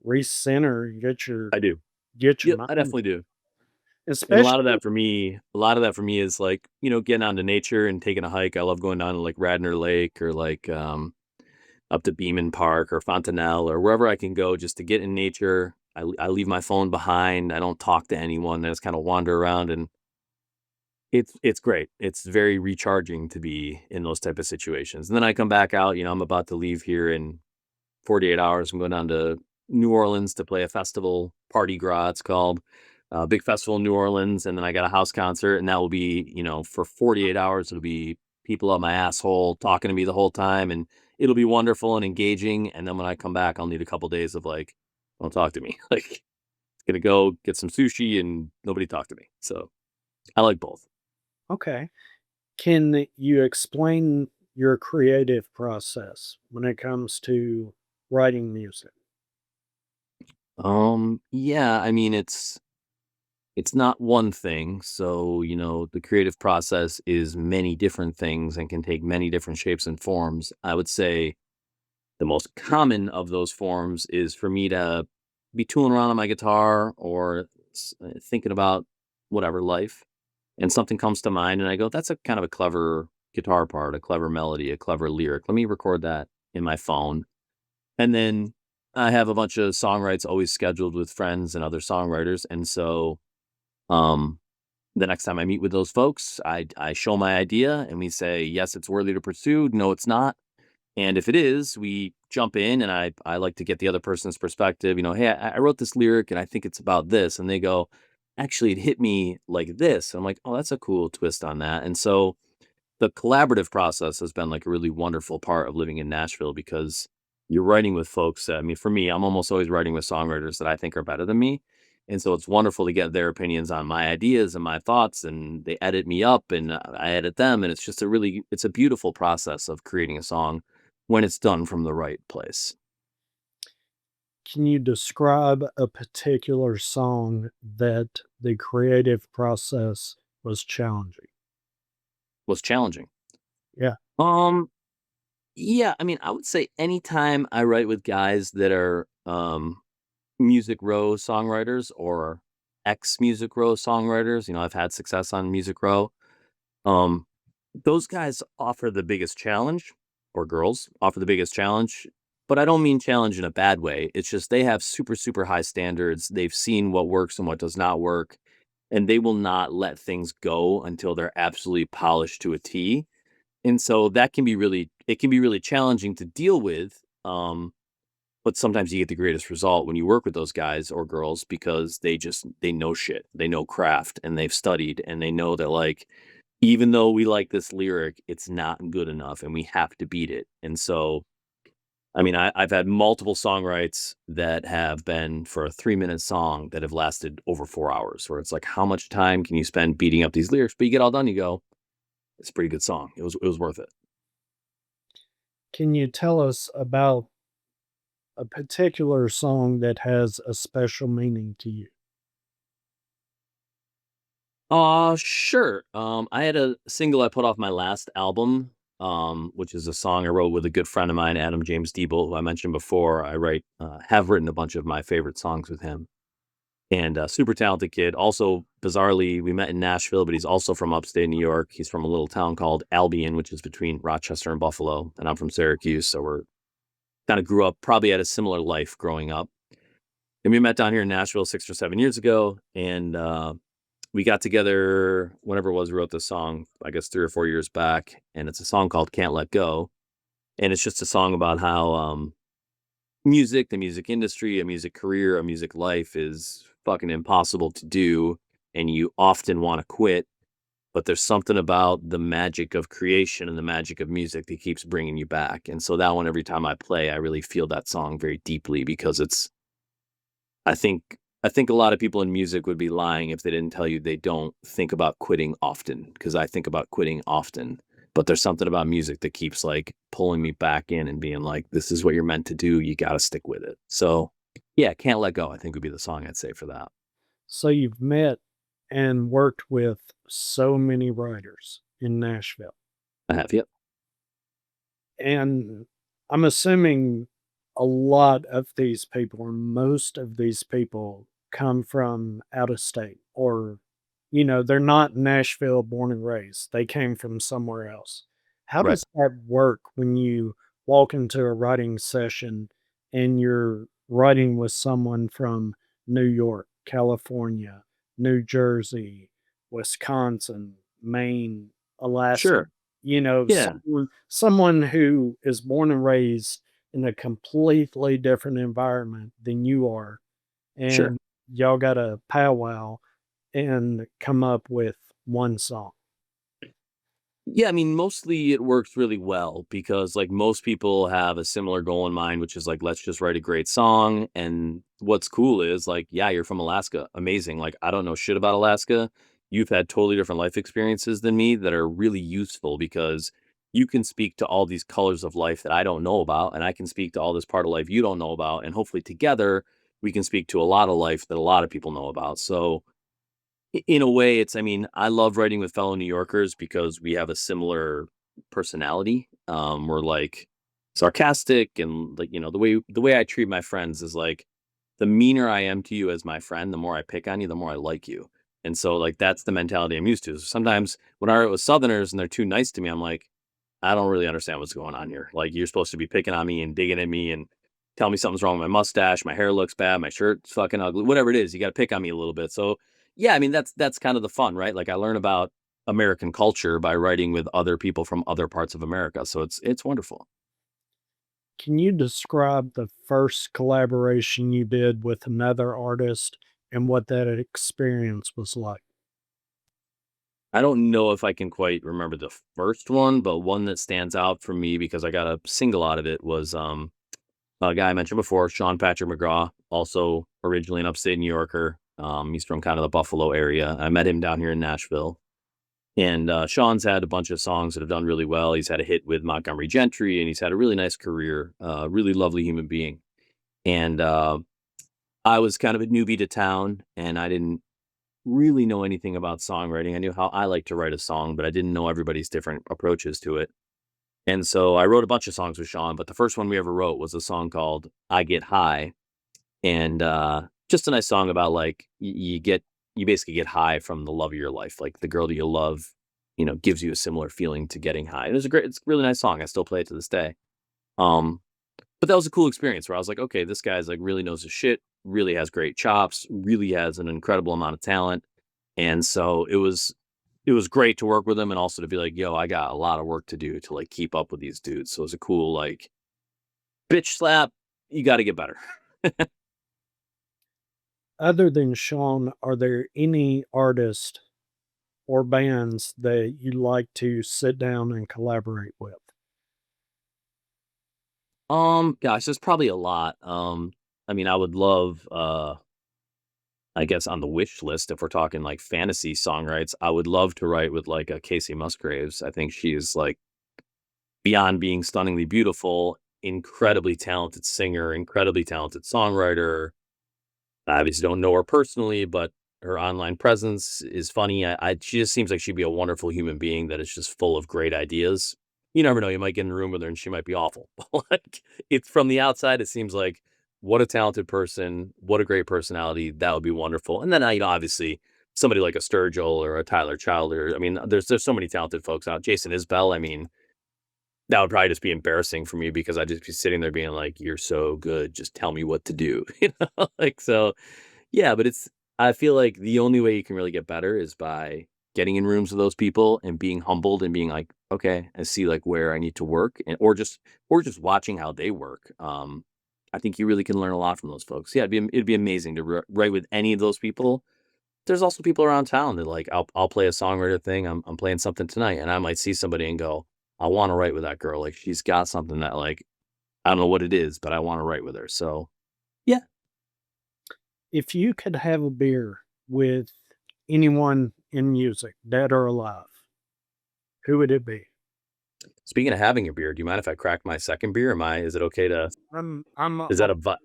recenter and I do. get your Yep. I mind, definitely do. And a lot of especially that for me, a lot of that for me is like, getting out into nature and taking a hike. I love going down to like Radnor Lake or like up to Beeman Park or Fontanelle or wherever I can go just to get in nature. I leave my phone behind. I don't talk to anyone. I just kind of wander around, and it's great. It's very recharging to be in those type of situations. And then I come back out, I'm about to leave here in 48 hours. I'm going down to New Orleans to play a festival, Party Gras it's called. Big festival in New Orleans, and then I got a house concert, and that will be, for 48 hours. It'll be people up my asshole talking to me the whole time, and it'll be wonderful and engaging. And then when I come back, I'll need a couple days of like, don't talk to me. Like, gonna go get some sushi and nobody talk to me. So I like both. okay. Can you explain your creative process when it comes to writing music? Yeah, I mean, it's not one thing. So, the creative process is many different things and can take many different shapes and forms. I would say the most common of those forms is for me to be tooling around on my guitar or thinking about whatever life, and something comes to mind, and I go, that's a kind of a clever guitar part, a clever melody, a clever lyric. Let me record that in my phone. And then I have a bunch of songwrites always scheduled with friends and other songwriters. And so, um, the next time I meet with those folks, I show my idea and we say, yes, it's worthy to pursue. No, it's not. And if it is, we jump in, and I like to get the other person's perspective. Hey, I wrote this lyric and I think it's about this. And they go, actually, it hit me like this. I'm like, oh, that's a cool twist on that. And so the collaborative process has been like a really wonderful part of living in Nashville because you're writing with folks. I mean, for me, I'm almost always writing with songwriters that I think are better than me. And so it's wonderful to get their opinions on my ideas and my thoughts, and they edit me up and I edit them. And it's just it's a beautiful process of creating a song when it's done from the right place. Can you describe a particular song that the creative process was challenging? Was challenging. Yeah. Um, yeah, I mean, I would say anytime I write with guys that are Music Row songwriters or ex Music Row songwriters, I've had success on Music Row. Um, Those guys offer the biggest challenge, or girls offer the biggest challenge, but I don't mean challenge in a bad way. It's just they have super, super high standards. They've seen what works and what does not work, and they will not let things go until they're absolutely polished to a T. And so that can be really challenging to deal with. But sometimes you get the greatest result when you work with those guys or girls because they know shit. They know craft and they've studied and they know that like even though we like this lyric, it's not good enough and we have to beat it. And so I mean, I've had multiple songwrites that have been for a 3-minute song that have lasted over 4 hours, where it's like, how much time can you spend beating up these lyrics? But you get all done, you go, it's a pretty good song. It was worth it. Can you tell us about a particular song that has a special meaning to you? Sure. I had a single I put off my last album, which is a song I wrote with a good friend of mine, Adam James Diebel, who I mentioned before. Have written a bunch of my favorite songs with him, and super talented kid. Also, bizarrely, we met in Nashville, but he's also from upstate New York. He's from a little town called Albion, which is between Rochester and Buffalo, and I'm from Syracuse, so we're kind of grew up, probably had a similar life growing up. And we met down here in Nashville 6 or 7 years ago, and we got together whenever it was. We wrote this song, I guess 3 or 4 years back, and it's a song called "Can't Let Go," and it's just a song about how music, the music industry, a music career, a music life is fucking impossible to do, and you often want to quit. But there's something about the magic of creation and the magic of music that keeps bringing you back. And so that one, every time I play, I really feel that song very deeply because I think I think a lot of people in music would be lying if they didn't tell you they don't think about quitting often, because I think about quitting often. But there's something about music that keeps like pulling me back in and being like, this is what you're meant to do. You got to stick with it. So, yeah, Can't Let Go, I think would be the song I'd say for that. So you've met and worked with so many writers in Nashville. I have, yep. And I'm assuming a lot of these people, or most of these people, come from out of state, or, they're not Nashville born and raised. They came from somewhere else. How Right. does that work when you walk into a writing session and you're writing with someone from New York, California, New Jersey, Wisconsin, Maine, Alaska? Sure. Yeah. Someone who is born and raised in a completely different environment than you are, Sure. and y'all got a powwow and come up with one song. Yeah, I mean, mostly it works really well because like most people have a similar goal in mind, which is like, let's just write a great song. And what's cool is like, yeah, you're from Alaska. Amazing. Like, I don't know shit about Alaska. You've had totally different life experiences than me that are really useful because you can speak to all these colors of life that I don't know about. And I can speak to all this part of life you don't know about. And hopefully together we can speak to a lot of life that a lot of people know about. So, in a way, I mean, I love writing with fellow New Yorkers because we have a similar personality. We're like sarcastic and like, the way I treat my friends is like the meaner I am to you as my friend, the more I pick on you, the more I like you. And so like that's the mentality I'm used to. So sometimes when I write with Southerners and they're too nice to me, I'm like, I don't really understand what's going on here. Like you're supposed to be picking on me and digging at me and tell me something's wrong with my mustache, my hair looks bad, my shirt's fucking ugly, whatever it is. You got to pick on me a little bit. So yeah, I mean that's kind of the fun, right? Like I learn about American culture by writing with other people from other parts of America. So it's wonderful. Can you describe the first collaboration you did with another artist and what that experience was like? I don't know if I can quite remember the first one, but one that stands out for me because I got a single out of it was a guy I mentioned before, Sean Patrick McGraw, also originally an upstate New Yorker. He's from kind of the Buffalo area. I met him down here in Nashville. And Sean's had a bunch of songs that have done really well. He's had a hit with Montgomery Gentry, and he's had a really nice career. Really lovely human being. And I was kind of a newbie to town, and I didn't really know anything about songwriting. I knew how I like to write a song, but I didn't know everybody's different approaches to it. And so I wrote a bunch of songs with Sean, but the first one we ever wrote was a song called "I Get High," and just a nice song about like you basically get high from the love of your life, like the girl that you love gives you a similar feeling to getting high. It's a really nice song. I still play it to this day. Um, but that was a cool experience where I was like, okay, this guy's like really knows his shit, really has great chops, really has an incredible amount of talent. And so it was great to work with him and also to be like, yo, I got a lot of work to do to like keep up with these dudes. So it was a cool like bitch slap. You got to get better. Other than Sean, are there any artists or bands that you like to sit down and collaborate with? Gosh, there's probably a lot. I mean, I would love I guess on the wish list, if we're talking like fantasy songwrites, I would love to write with like a Casey Musgraves. I think she is like beyond being stunningly beautiful, incredibly talented singer, incredibly talented songwriter. I obviously don't know her personally, but her online presence is funny. She just seems like she'd be a wonderful human being that is just full of great ideas. You never know; you might get in a room with her and she might be awful. Like it's from the outside, it seems like what a talented person, what a great personality. That would be wonderful. And then obviously somebody like a Sturgill or a Tyler Childer. I mean, there's so many talented folks out. Jason Isbell. I mean, that would probably just be embarrassing for me because I'd just be sitting there being like, "You're so good. Just tell me what to do." Like so. Yeah, but I feel like the only way you can really get better is by getting in rooms with those people and being humbled and being like, "Okay, I see like where I need to work," and or just watching how they work. I think you really can learn a lot from those folks. Yeah, it'd be amazing to write with any of those people. There's also people around town that like I'll play a songwriter thing. I'm playing something tonight, and I might see somebody and go, "I want to write with that girl. Like she's got something that like I don't know what it is, but I want to write with her." So yeah. If you could have a beer with anyone in music, dead or alive, who would it be? Speaking of having a beer, do you mind if I crack my second beer? Is it okay to is that a vi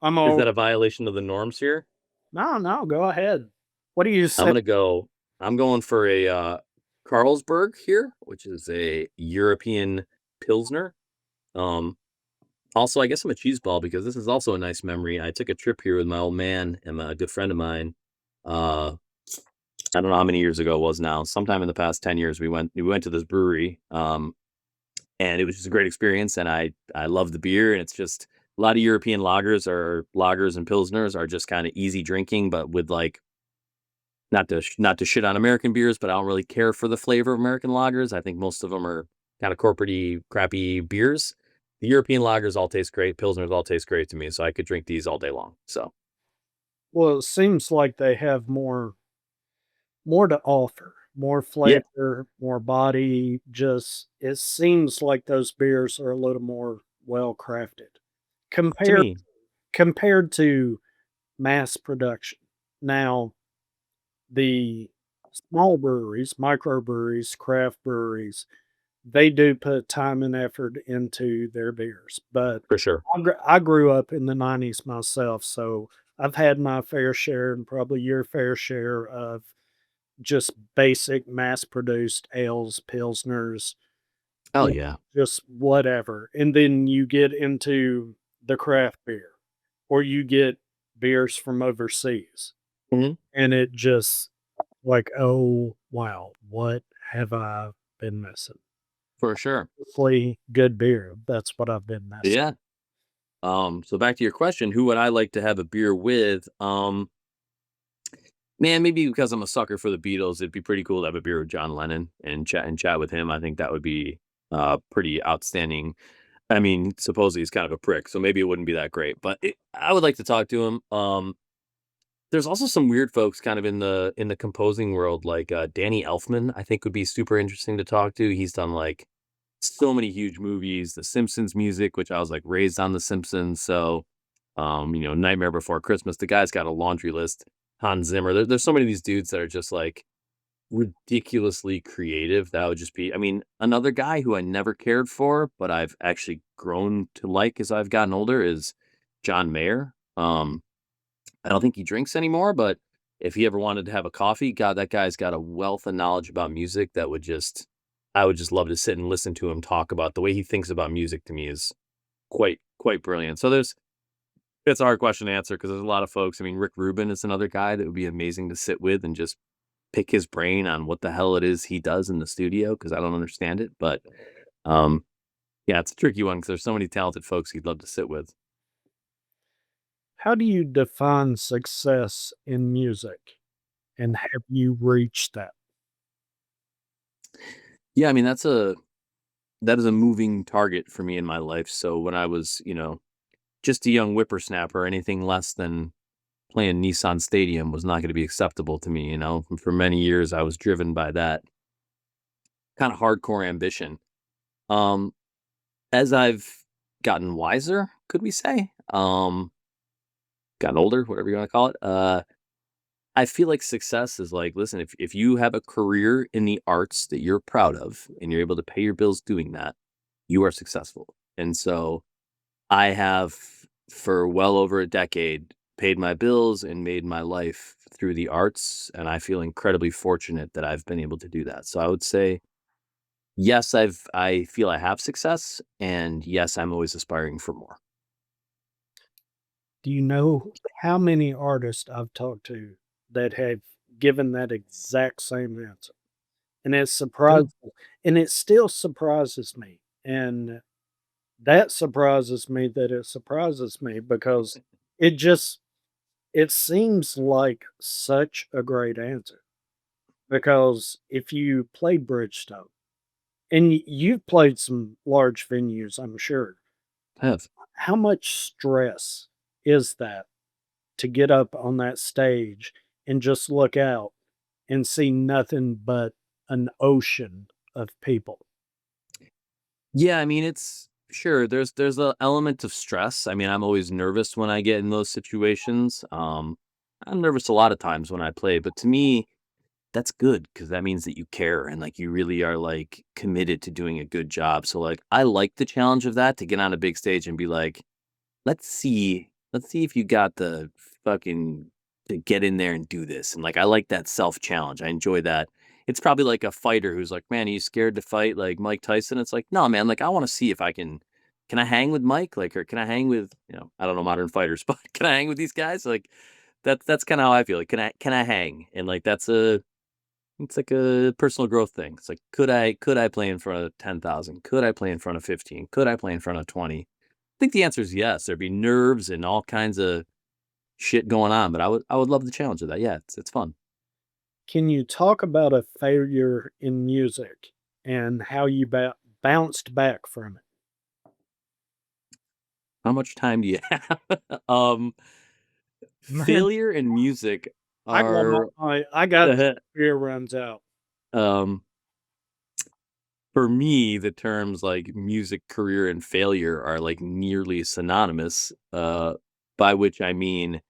I'm is all that a violation of the norms here? no, no, go ahead. What do you I'm say? gonna go I'm going for a Carlsberg here, which is a European Pilsner. Um, Also, I guess I'm a cheese ball because this is also a nice memory. I took a trip here with my old man and a good friend of mine. Uh, I don't know how many years ago it was now. Sometime in the past 10 years, we went to this brewery. And it was just a great experience, and I love the beer, and it's just a lot of European lagers and pilsners are just kinda easy drinking, but with, like not to shit on American beers, but I don't really care for the flavor of American lagers. I think most of them are kinda corporate crappy beers. The European lagers all taste great, pilsners all taste great to me, so I could drink these all day long, so Well, it seems like they have more to offer, more yeah, flavor, more body, just it seems like those beers are a little more well crafted to compared me, compared to mass production. Now, the small breweries, microbreweries, craft breweries, they do put time and effort into their beers, but for sure. I grew up in the '90s myself, so I've had my fair share and probably your fair share of just basic mass-produced ales, pilsners, Oh, you know, yeah. just whatever, and then you get into the craft beer, or you get beers from overseas, Mhm. and it just like, "Oh, wow, what have I been missing?" For sure. Mostly good beer, that's what I've been missing. Yeah. So back to your question, who would I like to have a beer with? Man, maybe because I'm a sucker for the Beatles, it'd be pretty cool to have a beer with John Lennon and chat with him. I think that would be pretty outstanding. I mean, supposedly he's kind of a prick, so maybe it wouldn't be that great, but I would like to talk to him. There's also some weird folks kind of in the composing world, like Danny Elfman. I think would be super interesting to talk to. He's done like so many huge movies, The Simpsons music, which I was like raised on The Simpsons. So, Nightmare Before Christmas. The guy's got a laundry list. Hans Zimmer. There's so many of these dudes that are just like ridiculously creative. That would just be, I mean, another guy who I never cared for, but I've actually grown to like as I've gotten older is John Mayer. I don't think he drinks anymore, but if he ever wanted to have a coffee, God, that guy's got a wealth of knowledge about music that I would just love to sit and listen to him talk about the way he thinks about music to me is quite brilliant. So it's a hard question to answer because there's a lot of folks. I mean, Rick Rubin is another guy that would be amazing to sit with and just pick his brain on what the hell it is he does in the studio because I don't understand it. But um, yeah, it's a tricky one because there's so many talented folks you'd love to sit with. How do you define success in music? And have you reached that? Yeah, I mean that is a moving target for me in my life. So when I was, just a young whippersnapper, anything less than playing Nissan Stadium was not going to be acceptable to me. And for many years, I was driven by that kind of hardcore ambition. Um, as I've gotten wiser, could we say, gotten older, whatever you want to call it, I feel like success is like, listen, if you have a career in the arts that you're proud of and you're able to pay your bills doing that, you are successful. And so I have, for well over a decade, paid my bills and made my life through the arts, and I feel incredibly fortunate that I've been able to do that. So I would say, yes, I feel I have success, and yes, I'm always aspiring for more. Do you know how many artists I've talked to that have given that exact same answer? And it's Good. surprising, and it still surprises me. And that surprises me that it surprises me because it just it seems like such a great answer. Because if you play Bridgestone, and you've played some large venues, I'm sure, I have. how much stress is that to get up on that stage and just look out and see nothing but an ocean of people? Yeah, I mean, it's sure there's an element of stress. I mean, I'm always nervous when I get in those situations. I'm nervous a lot of times when I play, but to me, that's good because that means that you care and like you really are like committed to doing a good job. So like I like the challenge of that to get on a big stage and be like, let's see if you got the fucking to get in there and do this. And like I like that self challenge. I enjoy that. It's probably like a fighter who's like, man, are you scared to fight like Mike Tyson? It's like, no, man, like I want to see if I can I hang with Mike? Like, or can I hang with, I don't know modern fighters, but can I hang with these guys? Like that's kind of how I feel. Like, can I hang? And like it's like a personal growth thing. It's like, could I play in front of 10,000? Could I play in front of 15? Could I play in front of 20? I think the answer is yes. There'd be nerves and all kinds of shit going on, but I would love the challenge of that. Yeah, it's fun. Can you talk about a failure in music and how you bounced back from it? How much time do you have? um, Man, failure and music are I got beer runs out. um for me, the terms like music career and failure are like nearly synonymous, by which I mean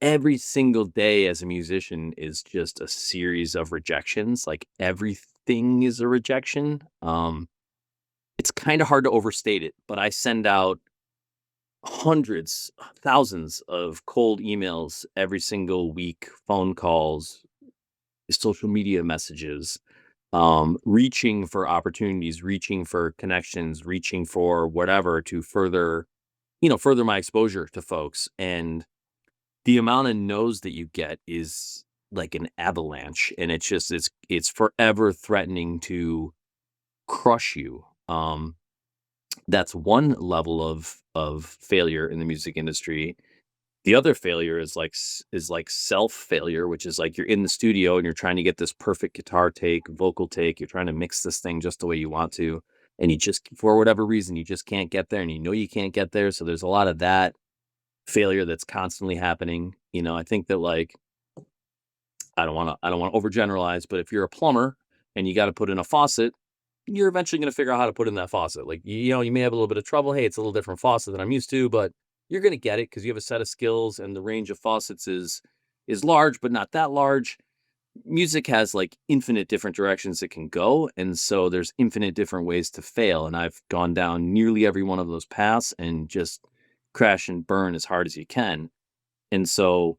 every single day as a musician is just a series of rejections. Like everything is a rejection. It's kind of hard to overstate it, but I send out hundreds, thousands of cold emails every single week, phone calls, social media messages, reaching for opportunities, reaching for connections, reaching for whatever to further my exposure to folks. And the amount of no's that you get is like an avalanche, and it's forever threatening to crush you. That's one level of failure in the music industry. The other failure is like self failure, which is like you're in the studio and you're trying to get this perfect guitar take, vocal take. You're trying to mix this thing just the way you want to, and you just for whatever reason you just can't get there, and you know you can't get there. So there's a lot of that failure that's constantly happening. I think that like I don't want to overgeneralize, but if you're a plumber and you got to put in a faucet, you're eventually going to figure out how to put in that faucet. Like you may have a little bit of trouble. Hey, it's a little different faucet than I'm used to, but you're going to get it because you have a set of skills and the range of faucets is large, but not that large. Music has like infinite different directions it can go, and so there's infinite different ways to fail. And I've gone down nearly every one of those paths and just crash and burn as hard as you can. And so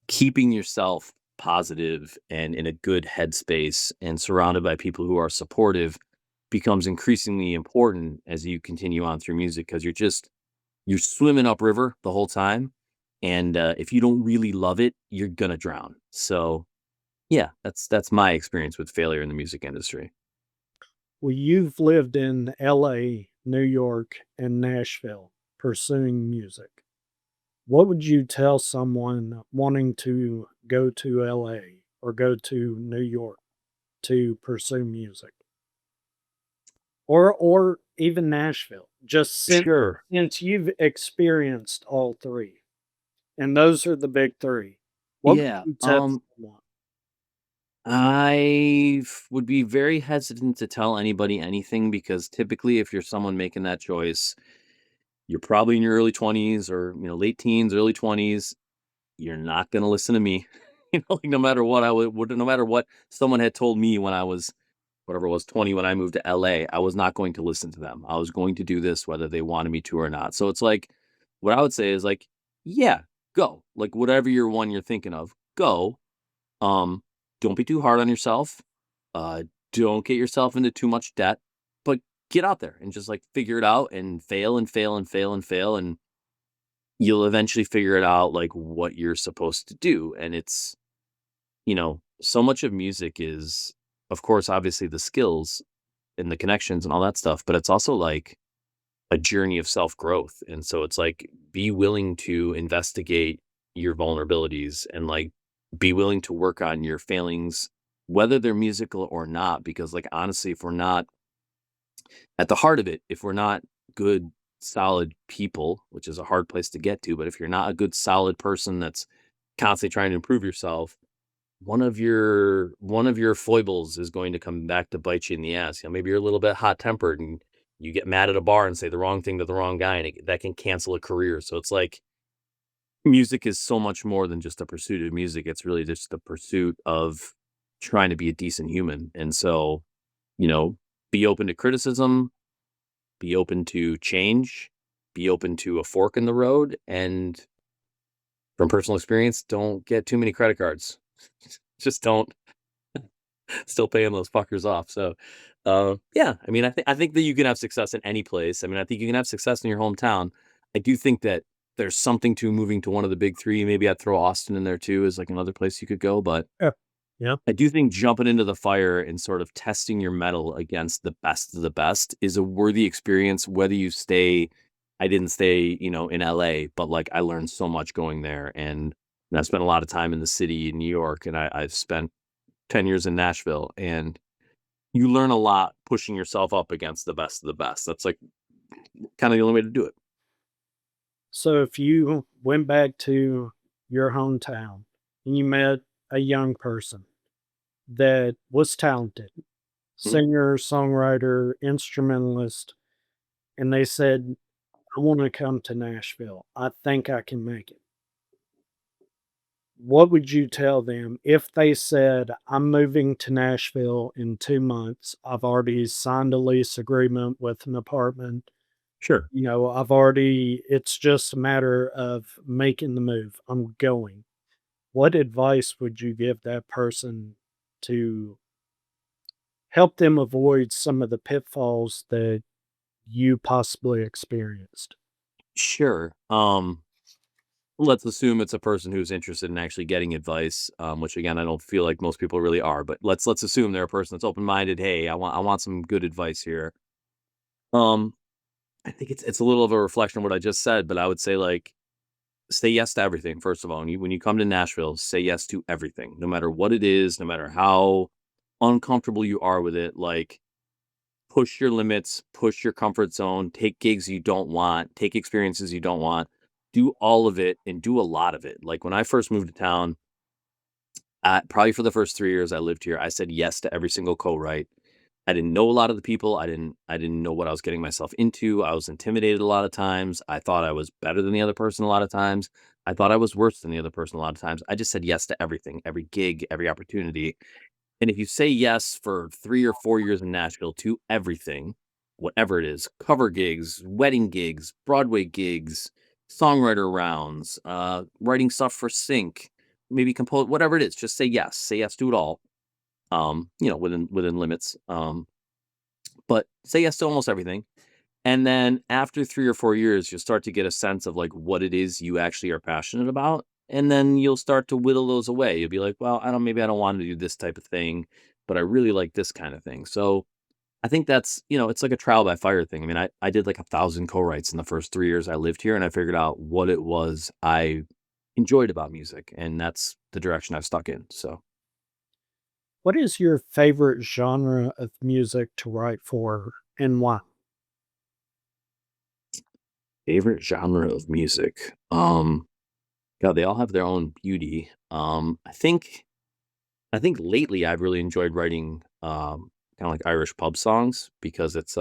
keeping yourself positive and in a good headspace and surrounded by people who are supportive becomes increasingly important as you continue on through music because you're swimming upriver the whole time, and if you don't really love it you're gonna drown. So Yeah, that's my experience with failure in the music industry. Well, you've lived in LA, New York, and Nashville pursuing music. What would you tell someone wanting to go to LA or go to New York to pursue music? Or even Nashville, just Sure. since you've experienced all 3, and those are the big 3. What would Yeah. you tell someone? Would be very hesitant to tell anybody anything because typically if you're someone making that choice, you're probably in your early 20s or, late teens, early 20s. You're not going to listen to me. Like no matter what no matter what someone had told me when I was whatever it was 20 when I moved to LA, I was not going to listen to them. I was going to do this whether they wanted me to or not. So it's like what I would say is like, yeah, go. Like whatever you're thinking of, go. Um, don't be too hard on yourself. Uh, don't get yourself into too much debt, but get out there and just like figure it out and fail and fail and fail and fail. And you'll eventually figure it out like what you're supposed to do. And it's, so much of music is, of course, obviously the skills and the connections and all that stuff, but it's also like a journey of self growth. And so it's like be willing to investigate your vulnerabilities and like be willing to work on your failings, whether they're musical or not. Because, like, honestly, if we're not at the heart of it, if we're not good, solid people, which is a hard place to get to, but if you're not a good, solid person that's constantly trying to improve yourself, one of your foibles is going to come back to bite you in the ass. Maybe you're a little bit hot tempered and you get mad at a bar and say the wrong thing to the wrong guy, and that can cancel a career. So it's like music is so much more than just a pursuit of music. It's really just the pursuit of trying to be a decent human. And so, you know, be open to criticism, be open to change, be open to a fork in the road, and from personal experience, don't get too many credit cards. Just don't. Still paying those fuckers off. So, yeah, I mean, I think that you can have success in any place. I mean, I think you can have success in your hometown. I do think that there's something to moving to one of the big three. Maybe I'd throw Austin in there too as like another place you could go. But Yeah. Yeah. I do think jumping into the fire and sort of testing your mettle against the best of the best is a worthy experience. Whether you stay, I didn't stay, in LA, but like I learned so much going there, and I spent a lot of time in the city in New York, and I've spent 10 years in Nashville, and you learn a lot pushing yourself up against the best of the best. That's like kind of the only way to do it. So if you went back to your hometown and you met a young person that was talented, Mhm. singer, songwriter, instrumentalist, and they said, I want to come to Nashville. I think I can make it. What would you tell them if they said, I'm moving to Nashville in 2 months? I've already signed a lease agreement with an apartment. Sure. It's just a matter of making the move. I'm going. What advice would you give that person to help them avoid some of the pitfalls that you possibly experienced? Sure. Let's assume it's a person who's interested in actually getting advice, which again I don't feel like most people really are, but let's assume they're a person that's open minded. Hey, I want some good advice here. Um, I think it's a little of a reflection of what I just said, but I would say like say yes to everything. First of all, when you come to Nashville, say yes to everything, no matter what it is, no matter how uncomfortable you are with it. Like push your limits, push your comfort zone, take gigs you don't want, take experiences you don't want, do all of it and do a lot of it. Like when I first moved to town, probably for the first 3 years I lived here, I said yes to every single co-write. I didn't know a lot of the people. I didn't know what I was getting myself into. I was intimidated a lot of times. I thought I was better than the other person a lot of times. I thought I was worse than the other person a lot of times. I just said yes to everything, every gig, every opportunity. And if you say yes for 3 or 4 years in Nashville to everything, whatever it is, cover gigs, wedding gigs, Broadway gigs, songwriter rounds, writing stuff for sync, maybe compose whatever it is, just say yes. Say yes to it all. Within limits. But say yes to almost everything. And then after 3 or 4 years, you'll start to get a sense of like what it is you actually are passionate about. and then you'll start to whittle those away. You'll be like, well, maybe I don't want to do this type of thing, but I really like this kind of thing. So I think that's, it's like a trial by fire thing. I mean, I did like 1,000 co-writes in the first 3 years I lived here, and I figured out what it was I enjoyed about music, and that's the direction I've stuck in. So What is your favorite genre of music to write for and why? favorite genre of music. God, they all have their own beauty. I think lately I've really enjoyed writing kind of like Irish pub songs because it's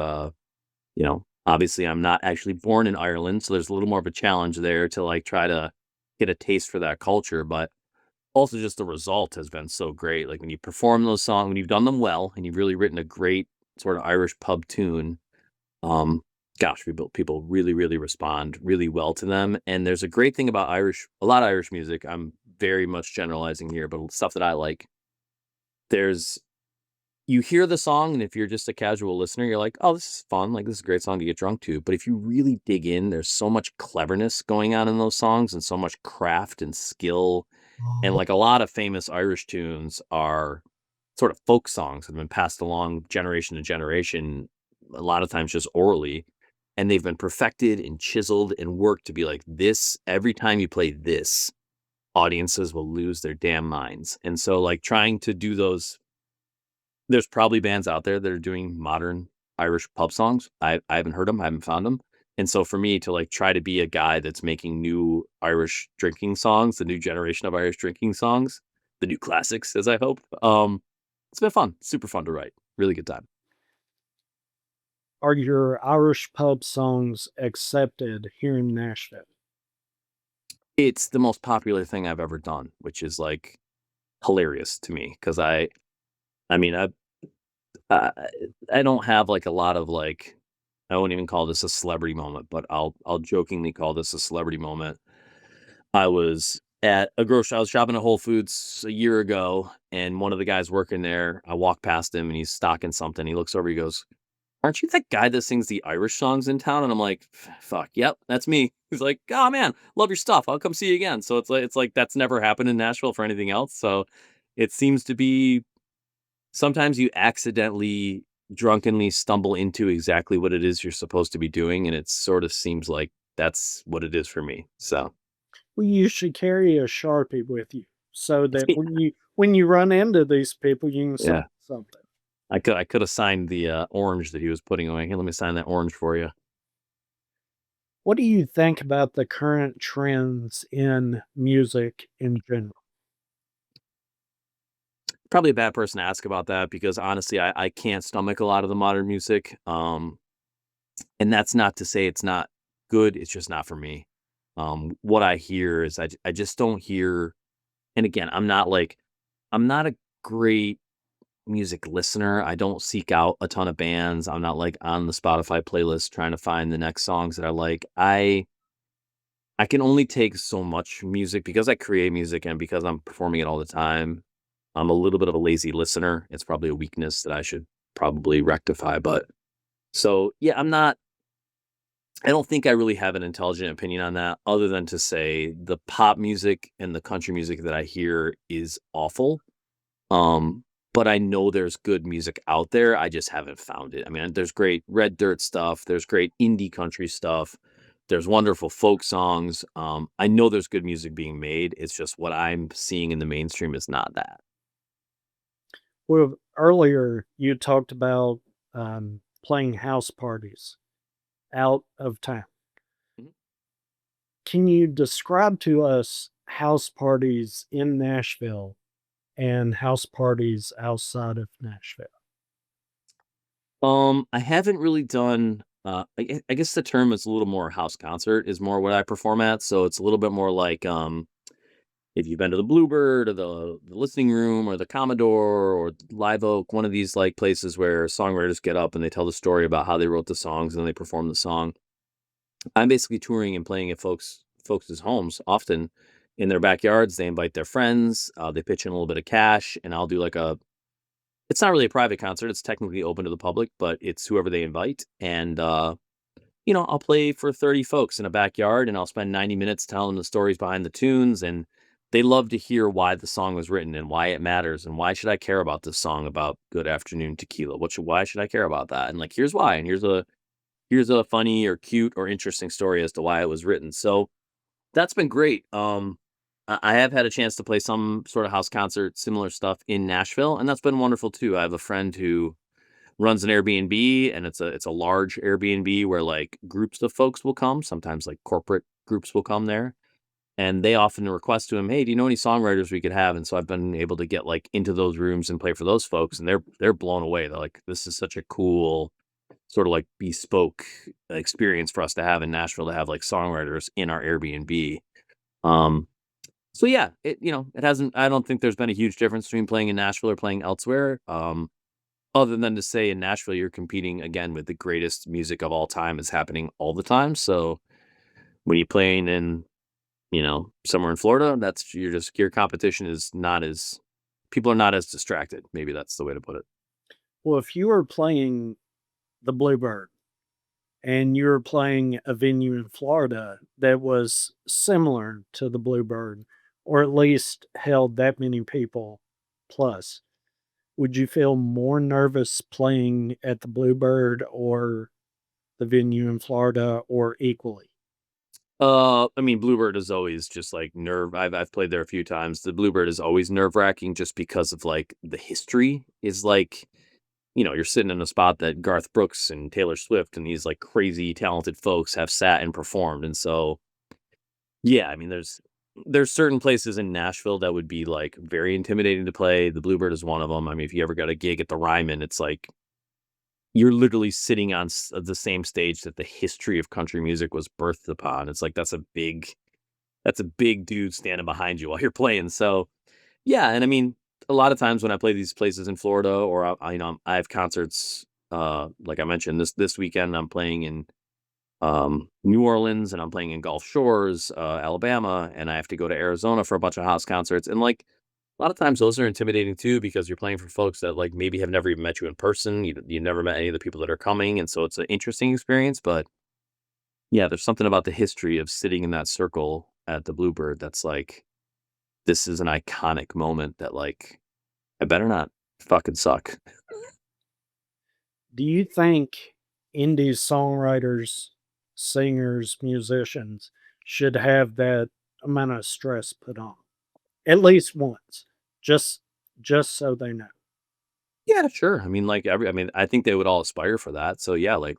obviously I'm not actually born in Ireland, so there's a little more of a challenge there to like try to get a taste for that culture, but also just the result has been so great. Like when you perform those songs, when you've done them well and you've really written a great sort of Irish pub tune, um, gosh, people really, really respond really well to them. And there's a great thing about a lot of Irish music. I'm very much generalizing here, but stuff that I like. There's You hear the song, and if you're just a casual listener, you're like, "Oh, this is fun. Like this is a great song to get drunk to." But if you really dig in, there's so much cleverness going on in those songs, and so much craft and skill. And like a lot of famous Irish tunes are sort of folk songs that have been passed along generation to generation, a lot of times just orally. And they've been perfected and chiseled and worked to be like this. Every time you play this, audiences will lose their damn minds. And so, like, trying to do those, there's probably bands out there that are doing modern Irish pub songs. I haven't heard them, I haven't found them. And so for me to like try to be a guy that's making new Irish drinking songs, the new generation of Irish drinking songs, the new classics, as I hope. It's been fun, super fun to write. Really good time. Are your Irish pub songs accepted here in Nashville? It's the most popular thing I've ever done, which is like hilarious to me because I mean, I I don't have like a lot of like I won't even call this a celebrity moment, but I'll jokingly call this a celebrity moment. I was shopping at Whole Foods a year ago, and one of the guys working there, I walked past him and he's stocking something. He looks over, he goes, "Aren't you that guy that sings the Irish songs in town?" And I'm like, Fuck, yep, that's me." He's like, "Oh man, love your stuff. I'll come see you again." So it's like that's never happened in Nashville for anything else. So it seems to be sometimes you accidentally drunkenly stumble into exactly what it is you're supposed to be doing, and it sort of seems like that's what it is for me. So Well, you should carry a Sharpie with you so that when you run into these people, you can say yeah, something. I could have signed the orange that he was putting away. Here, let me sign that orange for you. What do you think about the current trends in music in general? Probably a bad person to ask about that because honestly, I can't stomach a lot of the modern music. And that's not to say it's not good. It's just not for me. What I hear is I just don't hear. And again, I'm not a great music listener. I don't seek out a ton of bands. I'm not like on the Spotify playlist trying to find the next songs that I like. I can only take so much music because I create music and because I'm performing it all the time. I'm a little bit of a lazy listener. It's probably a weakness that I should probably rectify. But so yeah, I don't think I really have an intelligent opinion on that other than to say the pop music and the country music that I hear is awful. Um, but I know there's good music out there. I just haven't found it. I mean, there's great red dirt stuff. There's great indie country stuff. There's wonderful folk songs. I know there's good music being made. It's just what I'm seeing in the mainstream is not that. Well, earlier you talked about playing house parties out of town. Mhm. Can you describe to us house parties in Nashville and house parties outside of Nashville? I haven't really done. I guess the term is a little more house concert is more what I perform at. So it's a little bit more like if you've been to the Bluebird or the Listening Room or the Commodore or Live Oak, one of these like places where songwriters get up and they tell the story about how they wrote the songs and then they perform the song. I'm basically touring and playing at folks' homes, often in their backyards. They invite their friends, they pitch in a little bit of cash, and I'll do like a. It's not really a private concert. It's technically open to the public, but it's whoever they invite, and I'll play for 30 folks in a backyard, and I'll spend 90 minutes telling the stories behind the tunes and they love to hear why the song was written and why it matters and why should I care about this song about Good Afternoon Tequila? Why should I care about that? And like, here's why. And here's a funny or cute or interesting story as to why it was written. So that's been great. I have had a chance to play some sort of house concert, similar stuff in Nashville, and that's been wonderful too. I have a friend who runs an Airbnb, and it's a large Airbnb where like groups of folks will come. Sometimes like corporate groups will come there, and they often request to him, "Hey, do you know any songwriters we could have?" And so I've been able to get like into those rooms and play for those folks, and they're blown away. They're like, "This is such a cool sort of like bespoke experience for us to have in Nashville to have like songwriters in our Airbnb." Um, so yeah, it hasn't. I don't think there's been a huge difference between playing in Nashville or playing elsewhere. Other than to say in Nashville, you're competing again with the greatest music of all time is happening all the time. So when you're playing in, somewhere in Florida, your competition is not as people are not as distracted. Maybe that's the way to put it. Well, if you were playing the Bluebird and you were playing a venue in Florida that was similar to the Bluebird, or at least held that many people plus, would you feel more nervous playing at the Bluebird or the venue in Florida, or equally? I mean, Bluebird is always just like nerve. I've played there a few times. The Bluebird is always nerve wracking just because of like the history is like, you're sitting in a spot that Garth Brooks and Taylor Swift and these like crazy talented folks have sat and performed. And so, yeah, I mean, there's certain places in Nashville that would be like very intimidating to play. The Bluebird is one of them. I mean, if you ever got a gig at the Ryman, it's like you're literally sitting on the same stage that the history of country music was birthed upon. It's like that's a big dude standing behind you while you're playing. So yeah, and I mean, a lot of times when I play these places in Florida, or I have concerts. Like I mentioned this weekend, I'm playing in New Orleans, and I'm playing in Gulf Shores, Alabama, and I have to go to Arizona for a bunch of house concerts. And like a lot of times, those are intimidating too because you're playing for folks that like maybe have never even met you in person. You never met any of the people that are coming, and so it's an interesting experience. But yeah, there's something about the history of sitting in that circle at the Bluebird that's like this is an iconic moment that like I better not fucking suck. Do you think indie songwriters, singers, musicians should have that amount of stress put on at least once, just just so they know? Yeah, sure. I mean, I think they would all aspire for that. So yeah, like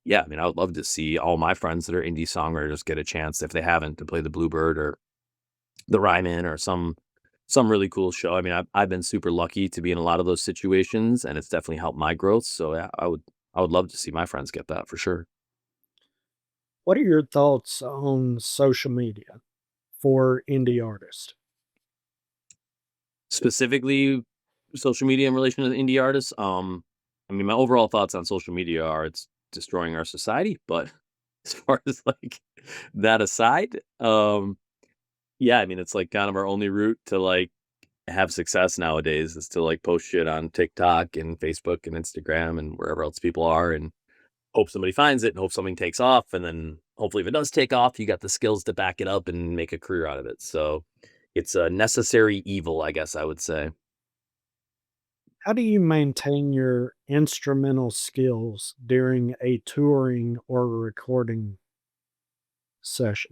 yeah, I mean, I would love to see all my friends that are indie songwriters get a chance if they haven't to play the Bluebird or the Ryman or some really cool show. I mean, I've been super lucky to be in a lot of those situations, and it's definitely helped my growth. So yeah, I would love to see my friends get that for sure. What are your thoughts on social media for indie artists? Specifically, social media in relation to the indie artists. I mean, my overall thoughts on social media are it's destroying our society. But as far as like that aside, yeah, I mean, it's like kind of our only route to like have success nowadays is to like post shit on TikTok and Facebook and Instagram and wherever else people are and hope somebody finds it and hope something takes off. And then hopefully, if it does take off, you got the skills to back it up and make a career out of it. So it's a necessary evil, I guess I would say. How do you maintain your instrumental skills during a touring or recording session?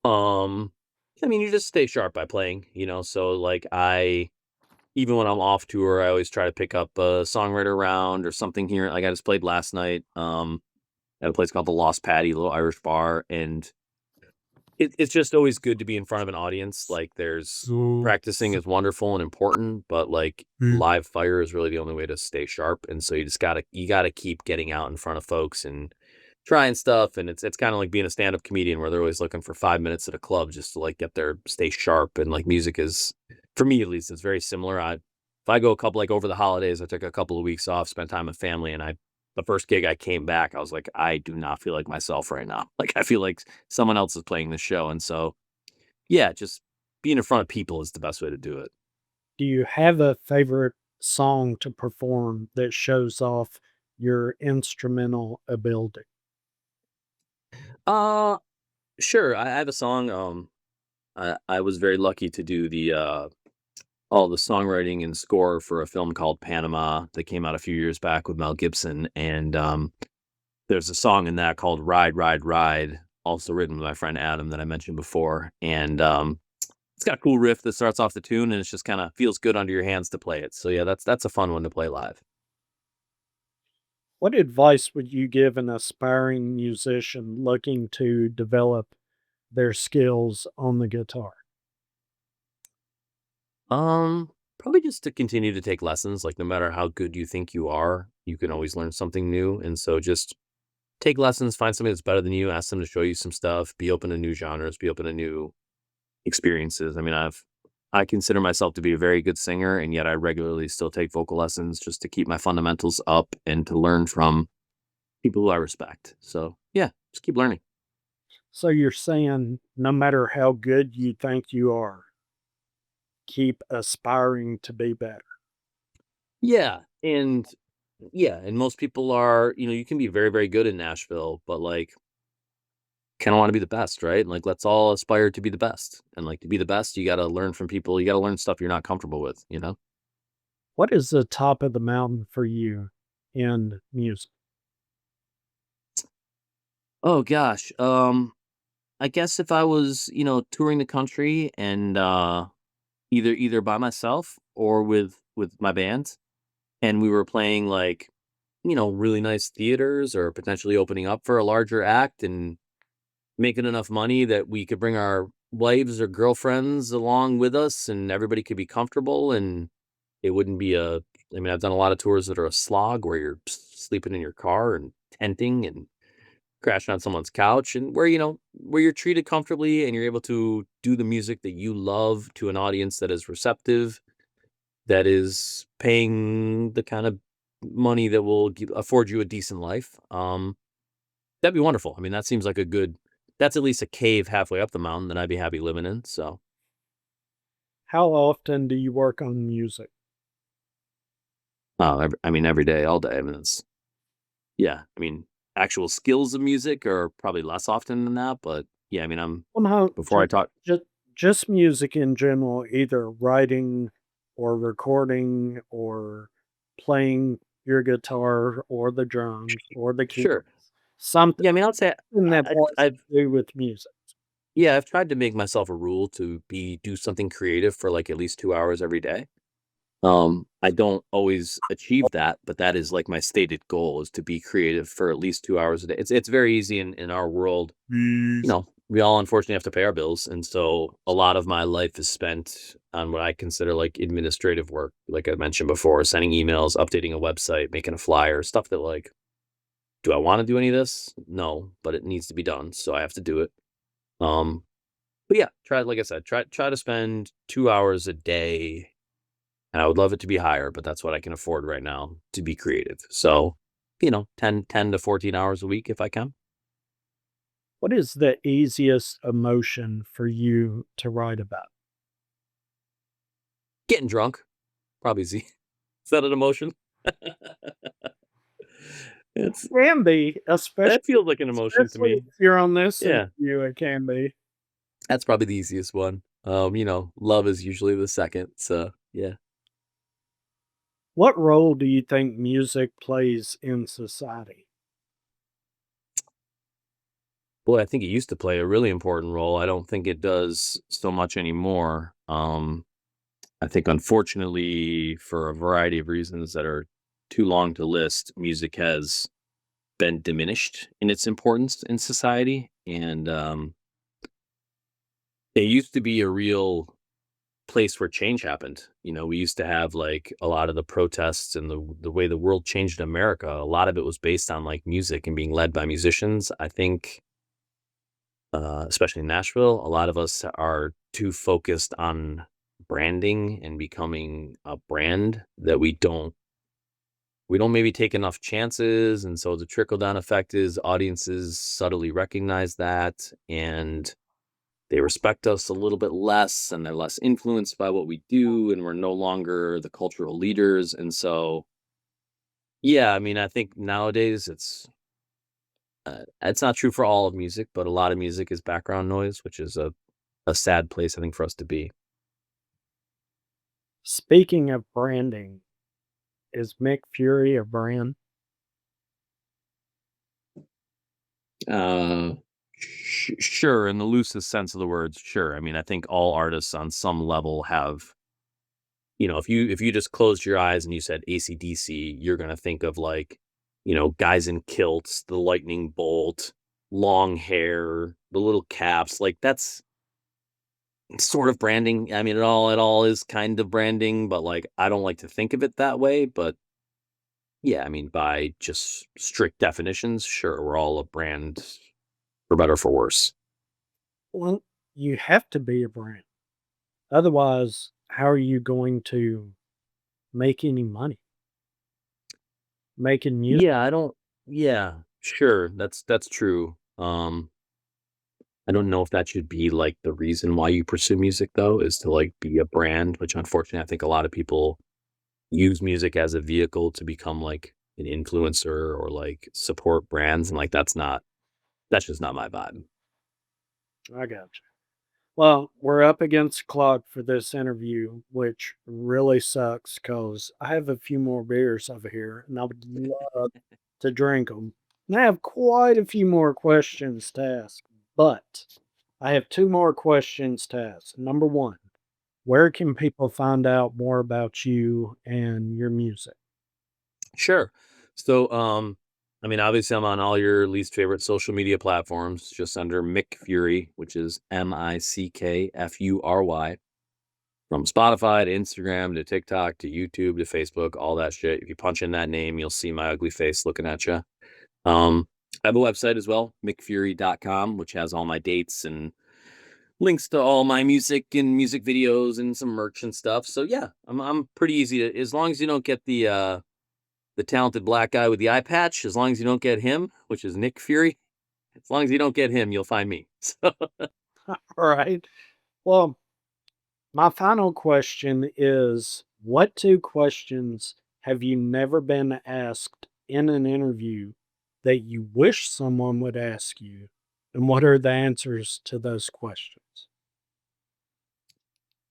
Um, I mean, you just stay sharp by playing, so like even when I'm off tour, I always try to pick up a songwriter round or something here. Like I just played last night, at a place called the Lost Patty, a little Irish bar, and it's just always good to be in front of an audience. Like there's practicing is wonderful and important, but like live fire is really the only way to stay sharp. And so you gotta keep getting out in front of folks and trying stuff. And it's kind of like being a stand-up comedian where they're always looking for 5 minutes at a club just to like get there, stay sharp. And like music is, for me at least, it's very similar. If I go a couple like over the holidays, I took a couple of weeks off, spent time with family, and the first gig I came back, I was like, I do not feel like myself right now. Like I feel like someone else is playing the show. And so yeah, just being in front of people is the best way to do it. Do you have a favorite song to perform that shows off your instrumental ability? Uh, sure. I have a song. I was very lucky to do all the songwriting and score for a film called Panama that came out a few years back with Mel Gibson, and there's a song in that called "Ride, Ride, Ride," also written with my friend Adam that I mentioned before, and it's got a cool riff that starts off the tune, and it's just kind of feels good under your hands to play it. So yeah, that's a fun one to play live. What advice would you give an aspiring musician looking to develop their skills on the guitar? Probably just to continue to take lessons. Like no matter how good you think you are, you can always learn something new, and so just take lessons, find somebody that's better than you, ask them to show you some stuff, be open to new genres, be open to new experiences. I mean, I consider myself to be a very good singer, and yet I regularly still take vocal lessons just to keep my fundamentals up and to learn from people who I respect. So yeah, just keep learning. So you're saying no matter how good you think you are, keep aspiring to be better. Yeah, and most people are, you can be very, very good in Nashville, but like kind of want to be the best, right? Like let's all aspire to be the best. And like to be the best, you got to learn from people. You got to learn stuff you're not comfortable with. What is the top of the mountain for you in music? Oh gosh. I guess if I was, touring the country and either by myself or with my band and we were playing like, really nice theaters or potentially opening up for a larger act and making enough money that we could bring our wives or girlfriends along with us and everybody could be comfortable and it wouldn't be I mean, I've done a lot of tours that are a slog where you're sleeping in your car and tenting and crashing on someone's couch and where you're treated comfortably and you're able to do the music that you love to an audience that is receptive, that is paying the kind of money that will afford you a decent life. That'd be wonderful. I mean, that seems like that's at least a cave halfway up the mountain that I'd be happy living in. So, How often do you work on music? I mean, every day, all day. I mean, yeah. I mean, actual skills of music are probably less often than that, but yeah, I mean, Well, no, before I talk, just music in general, either writing or recording or playing your guitar or the drums or the keys, sure. something Yeah, I mean, I'll say that I, has I've to do with music. yeah, I've tried to make myself a rule to do something creative for like at least 2 hours every day. I don't always achieve that, but that is like my stated goal is to be creative for at least 2 hours a day. It's very easy in our world. We all unfortunately have to pay our bills, and so a lot of my life is spent on what I consider like administrative work, like I mentioned before, sending emails, updating a website, making a flyer, stuff that like, do I want to do any of this? No, but it needs to be done, so I have to do it. Um, but yeah, like I said, try to spend 2 hours a day, and I would love it to be higher, but that's what I can afford right now to be creative. So, 10 to 14 hours a week if I can. What is the easiest emotion for you to write about? Getting drunk, probably Z. Is that an emotion? It's Can be, that feels like an emotion to especially me. if you're on this Yeah, interview, it can be. that's probably the easiest one. Love is usually the second. So yeah. What role do you think music plays in society? Boy, I think it used to play a really important role. I don't think it does so much anymore. I think unfortunately, for a variety of reasons that are too long to list, music has been diminished in its importance in society. And it used to be a real place where change happened. We used to have like a lot of the protests and the way the world changed in America. A lot of it was based on like music and being led by musicians. I think, especially in Nashville, a lot of us are too focused on branding and becoming a brand that we don't maybe take enough chances. And so the trickle down effect is audiences subtly recognize that and they respect us a little bit less and they're less influenced by what we do and we're no longer the cultural leaders. And so, yeah, I mean, I think nowadays it's not true for all of music, but a lot of music is background noise, which is a a sad place, I think, for us to be. Speaking of branding, is Mick Fury a brand? Uh, sure, in the loosest sense of the words, sure. I mean, I think all artists on some level have, if you just closed your eyes and you said AC/DC, you're gonna think of like, guys in kilts, the lightning bolt, long hair, the little caps. Like that's sort of branding. I mean, it all is kind of branding, but like I don't like to think of it that way. But yeah, I mean, by just strict definitions, sure, we're all a brand, for better or for worse. Well, you have to be a brand. Otherwise, how are you going to make any money making music? Yeah, I don't. Yeah, sure, that's true. I don't know if that should be like the reason why you pursue music, though, is to like be a brand. Which unfortunately, I think a lot of people use music as a vehicle to become like an influencer or like support brands, and like that's just not my vibe. I got you. Well, we're up against the clock for this interview, which really sucks because I have a few more beers over here and I would love to drink them. And I have quite a few more questions to ask, but I have two more questions to ask. Number one, where can people find out more about you and your music? Sure. So, I mean, obviously, I'm on all your least favorite social media platforms, just under Mick Fury, which is MickFury. From Spotify to Instagram to TikTok to YouTube to Facebook, all that shit. If you punch in that name, you'll see my ugly face looking at you. I have a website as well, mickfury.com, which has all my dates and links to all my music and music videos and some merch and stuff. So yeah, I'm pretty easy to, as long as you don't get the talented black guy with the eye patch, as long as you don't get him, which is Nick Fury, as long as you don't get him, you'll find me. So, All right. Well, my final question is, what two questions have you never been asked in an interview that you wish someone would ask you? And what are the answers to those questions?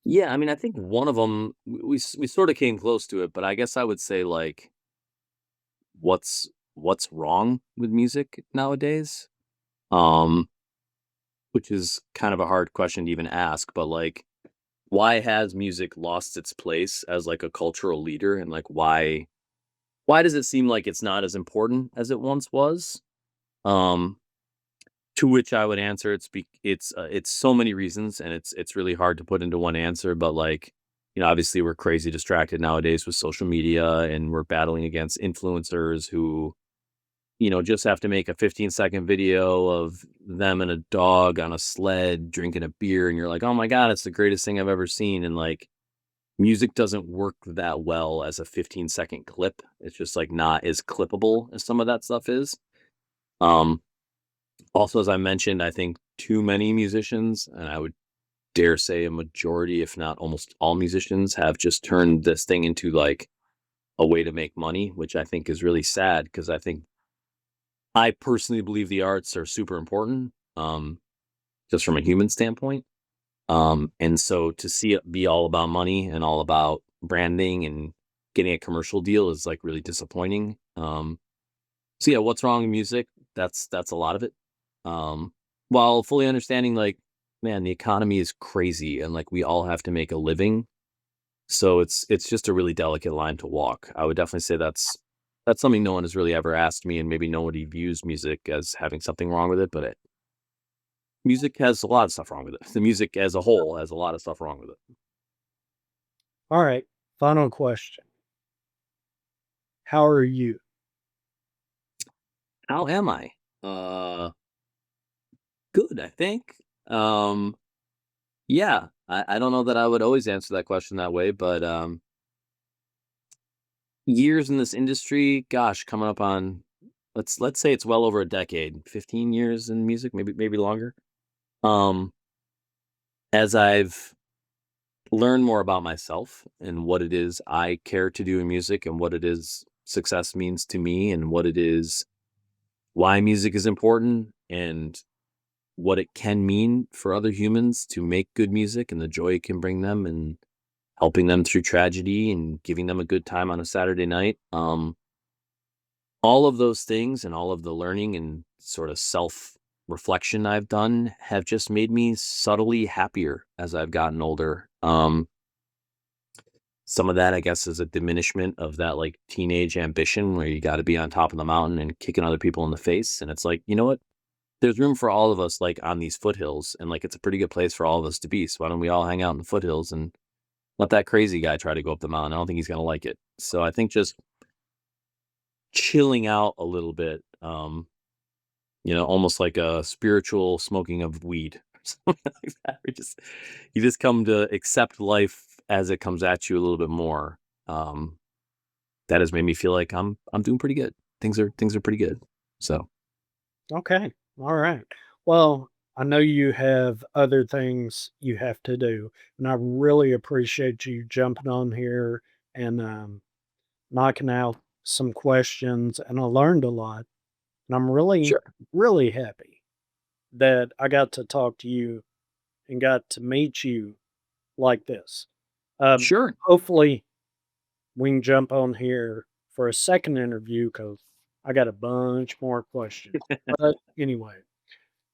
yeah, I mean, I think one of them we sort of came close to it, but I guess I would say like, what's wrong with music nowadays? Um, which is kind of a hard question to even ask, but like, why has music lost its place as like a cultural leader, and like why does it seem like it's not as important as it once was? Um, To which I would answer, it's so many reasons, and it's really hard to put into one answer. But like, obviously we're crazy distracted nowadays with social media, and we're battling against influencers who just have to make a 15-second video of them and a dog on a sled drinking a beer, and you're like, oh my god, it's the greatest thing I've ever seen. And like, music doesn't work that well as a 15-second clip. It's just like not as clippable as some of that stuff is. Um, Also, as I mentioned, I think too many musicians, and I would dare say a majority, if not almost all musicians, have just turned this thing into like a way to make money, which I think is really sad because I personally believe the arts are super important, just from a human standpoint. And so to see it be all about money and all about branding and getting a commercial deal is like really disappointing. So yeah, what's wrong with music? That's a lot of it. Um, while fully understanding like, man, the economy is crazy and like we all have to make a living. So it's just a really delicate line to walk. I would definitely say that's something no one has really ever asked me, and maybe nobody views music as having something wrong with it, but music has a lot of stuff wrong with it. The music as a whole has a lot of stuff wrong with it. All right. Final question. How are you? How am I? Uh, Good, I think. Um, yeah, I don't know that I would always answer that question that way, but years in this industry, gosh, coming up on, let's say it's well over a decade, 15 years in music, maybe longer. Um, as I've learned more about myself and what it is I care to do in music and what it is success means to me and what it is why music is important and what it can mean for other humans to make good music and the joy it can bring them and helping them through tragedy and giving them a good time on a Saturday night. All of those things and all of the learning and sort of self-reflection I've done have just made me subtly happier as I've gotten older. Some of that, I guess, is a diminishment of that like teenage ambition where you got to be on top of the mountain and kicking other people in the face. And it's like, you know what? There's room for all of us like on these foothills, and like it's a pretty good place for all of us to be. So why don't we all hang out in the foothills and let that crazy guy try to go up the mountain? I don't think he's gonna like it. So I think just chilling out a little bit, almost like a spiritual smoking of weed or something like that. You just come to accept life as it comes at you a little bit more. That has made me feel like I'm doing pretty good. Things are pretty good. So Okay. All right. Well, I know you have other things you have to do, and I really appreciate you jumping on here and knocking out some questions. And I learned a lot. And I'm really, sure, really happy that I got to talk to you and got to meet you like this. sure. Hopefully, we can jump on here for a second interview because I got a bunch more questions. But anyway.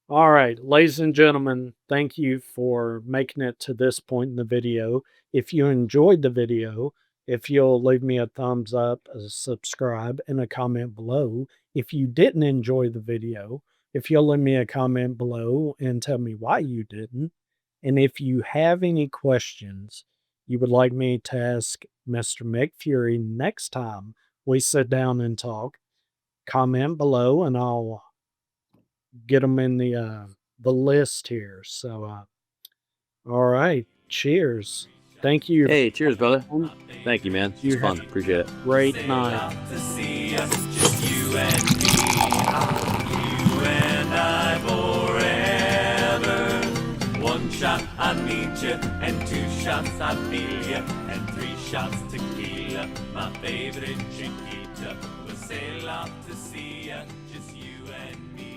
All right, ladies and gentlemen, thank you for making it to this point in the video. If you enjoyed the video, if you'll leave me a thumbs up, a subscribe, and a comment below. If you didn't enjoy the video, if you'll leave me a comment below and tell me why you didn't. And if you have any questions you would like me to ask Mr. Mick Fury next time we sit down and talk, comment below and I'll get them in the list here. So, all right, cheers. Thank you. Hey, cheers, brother. Thank you, man. It's You fun. have Appreciate it. great Sail night. out to sea, just you and me, you and I forever. One shot I need you, and two shots I feel you, and three shots tequila, my favorite Chiquita. We'll sail out to sea, just you and me.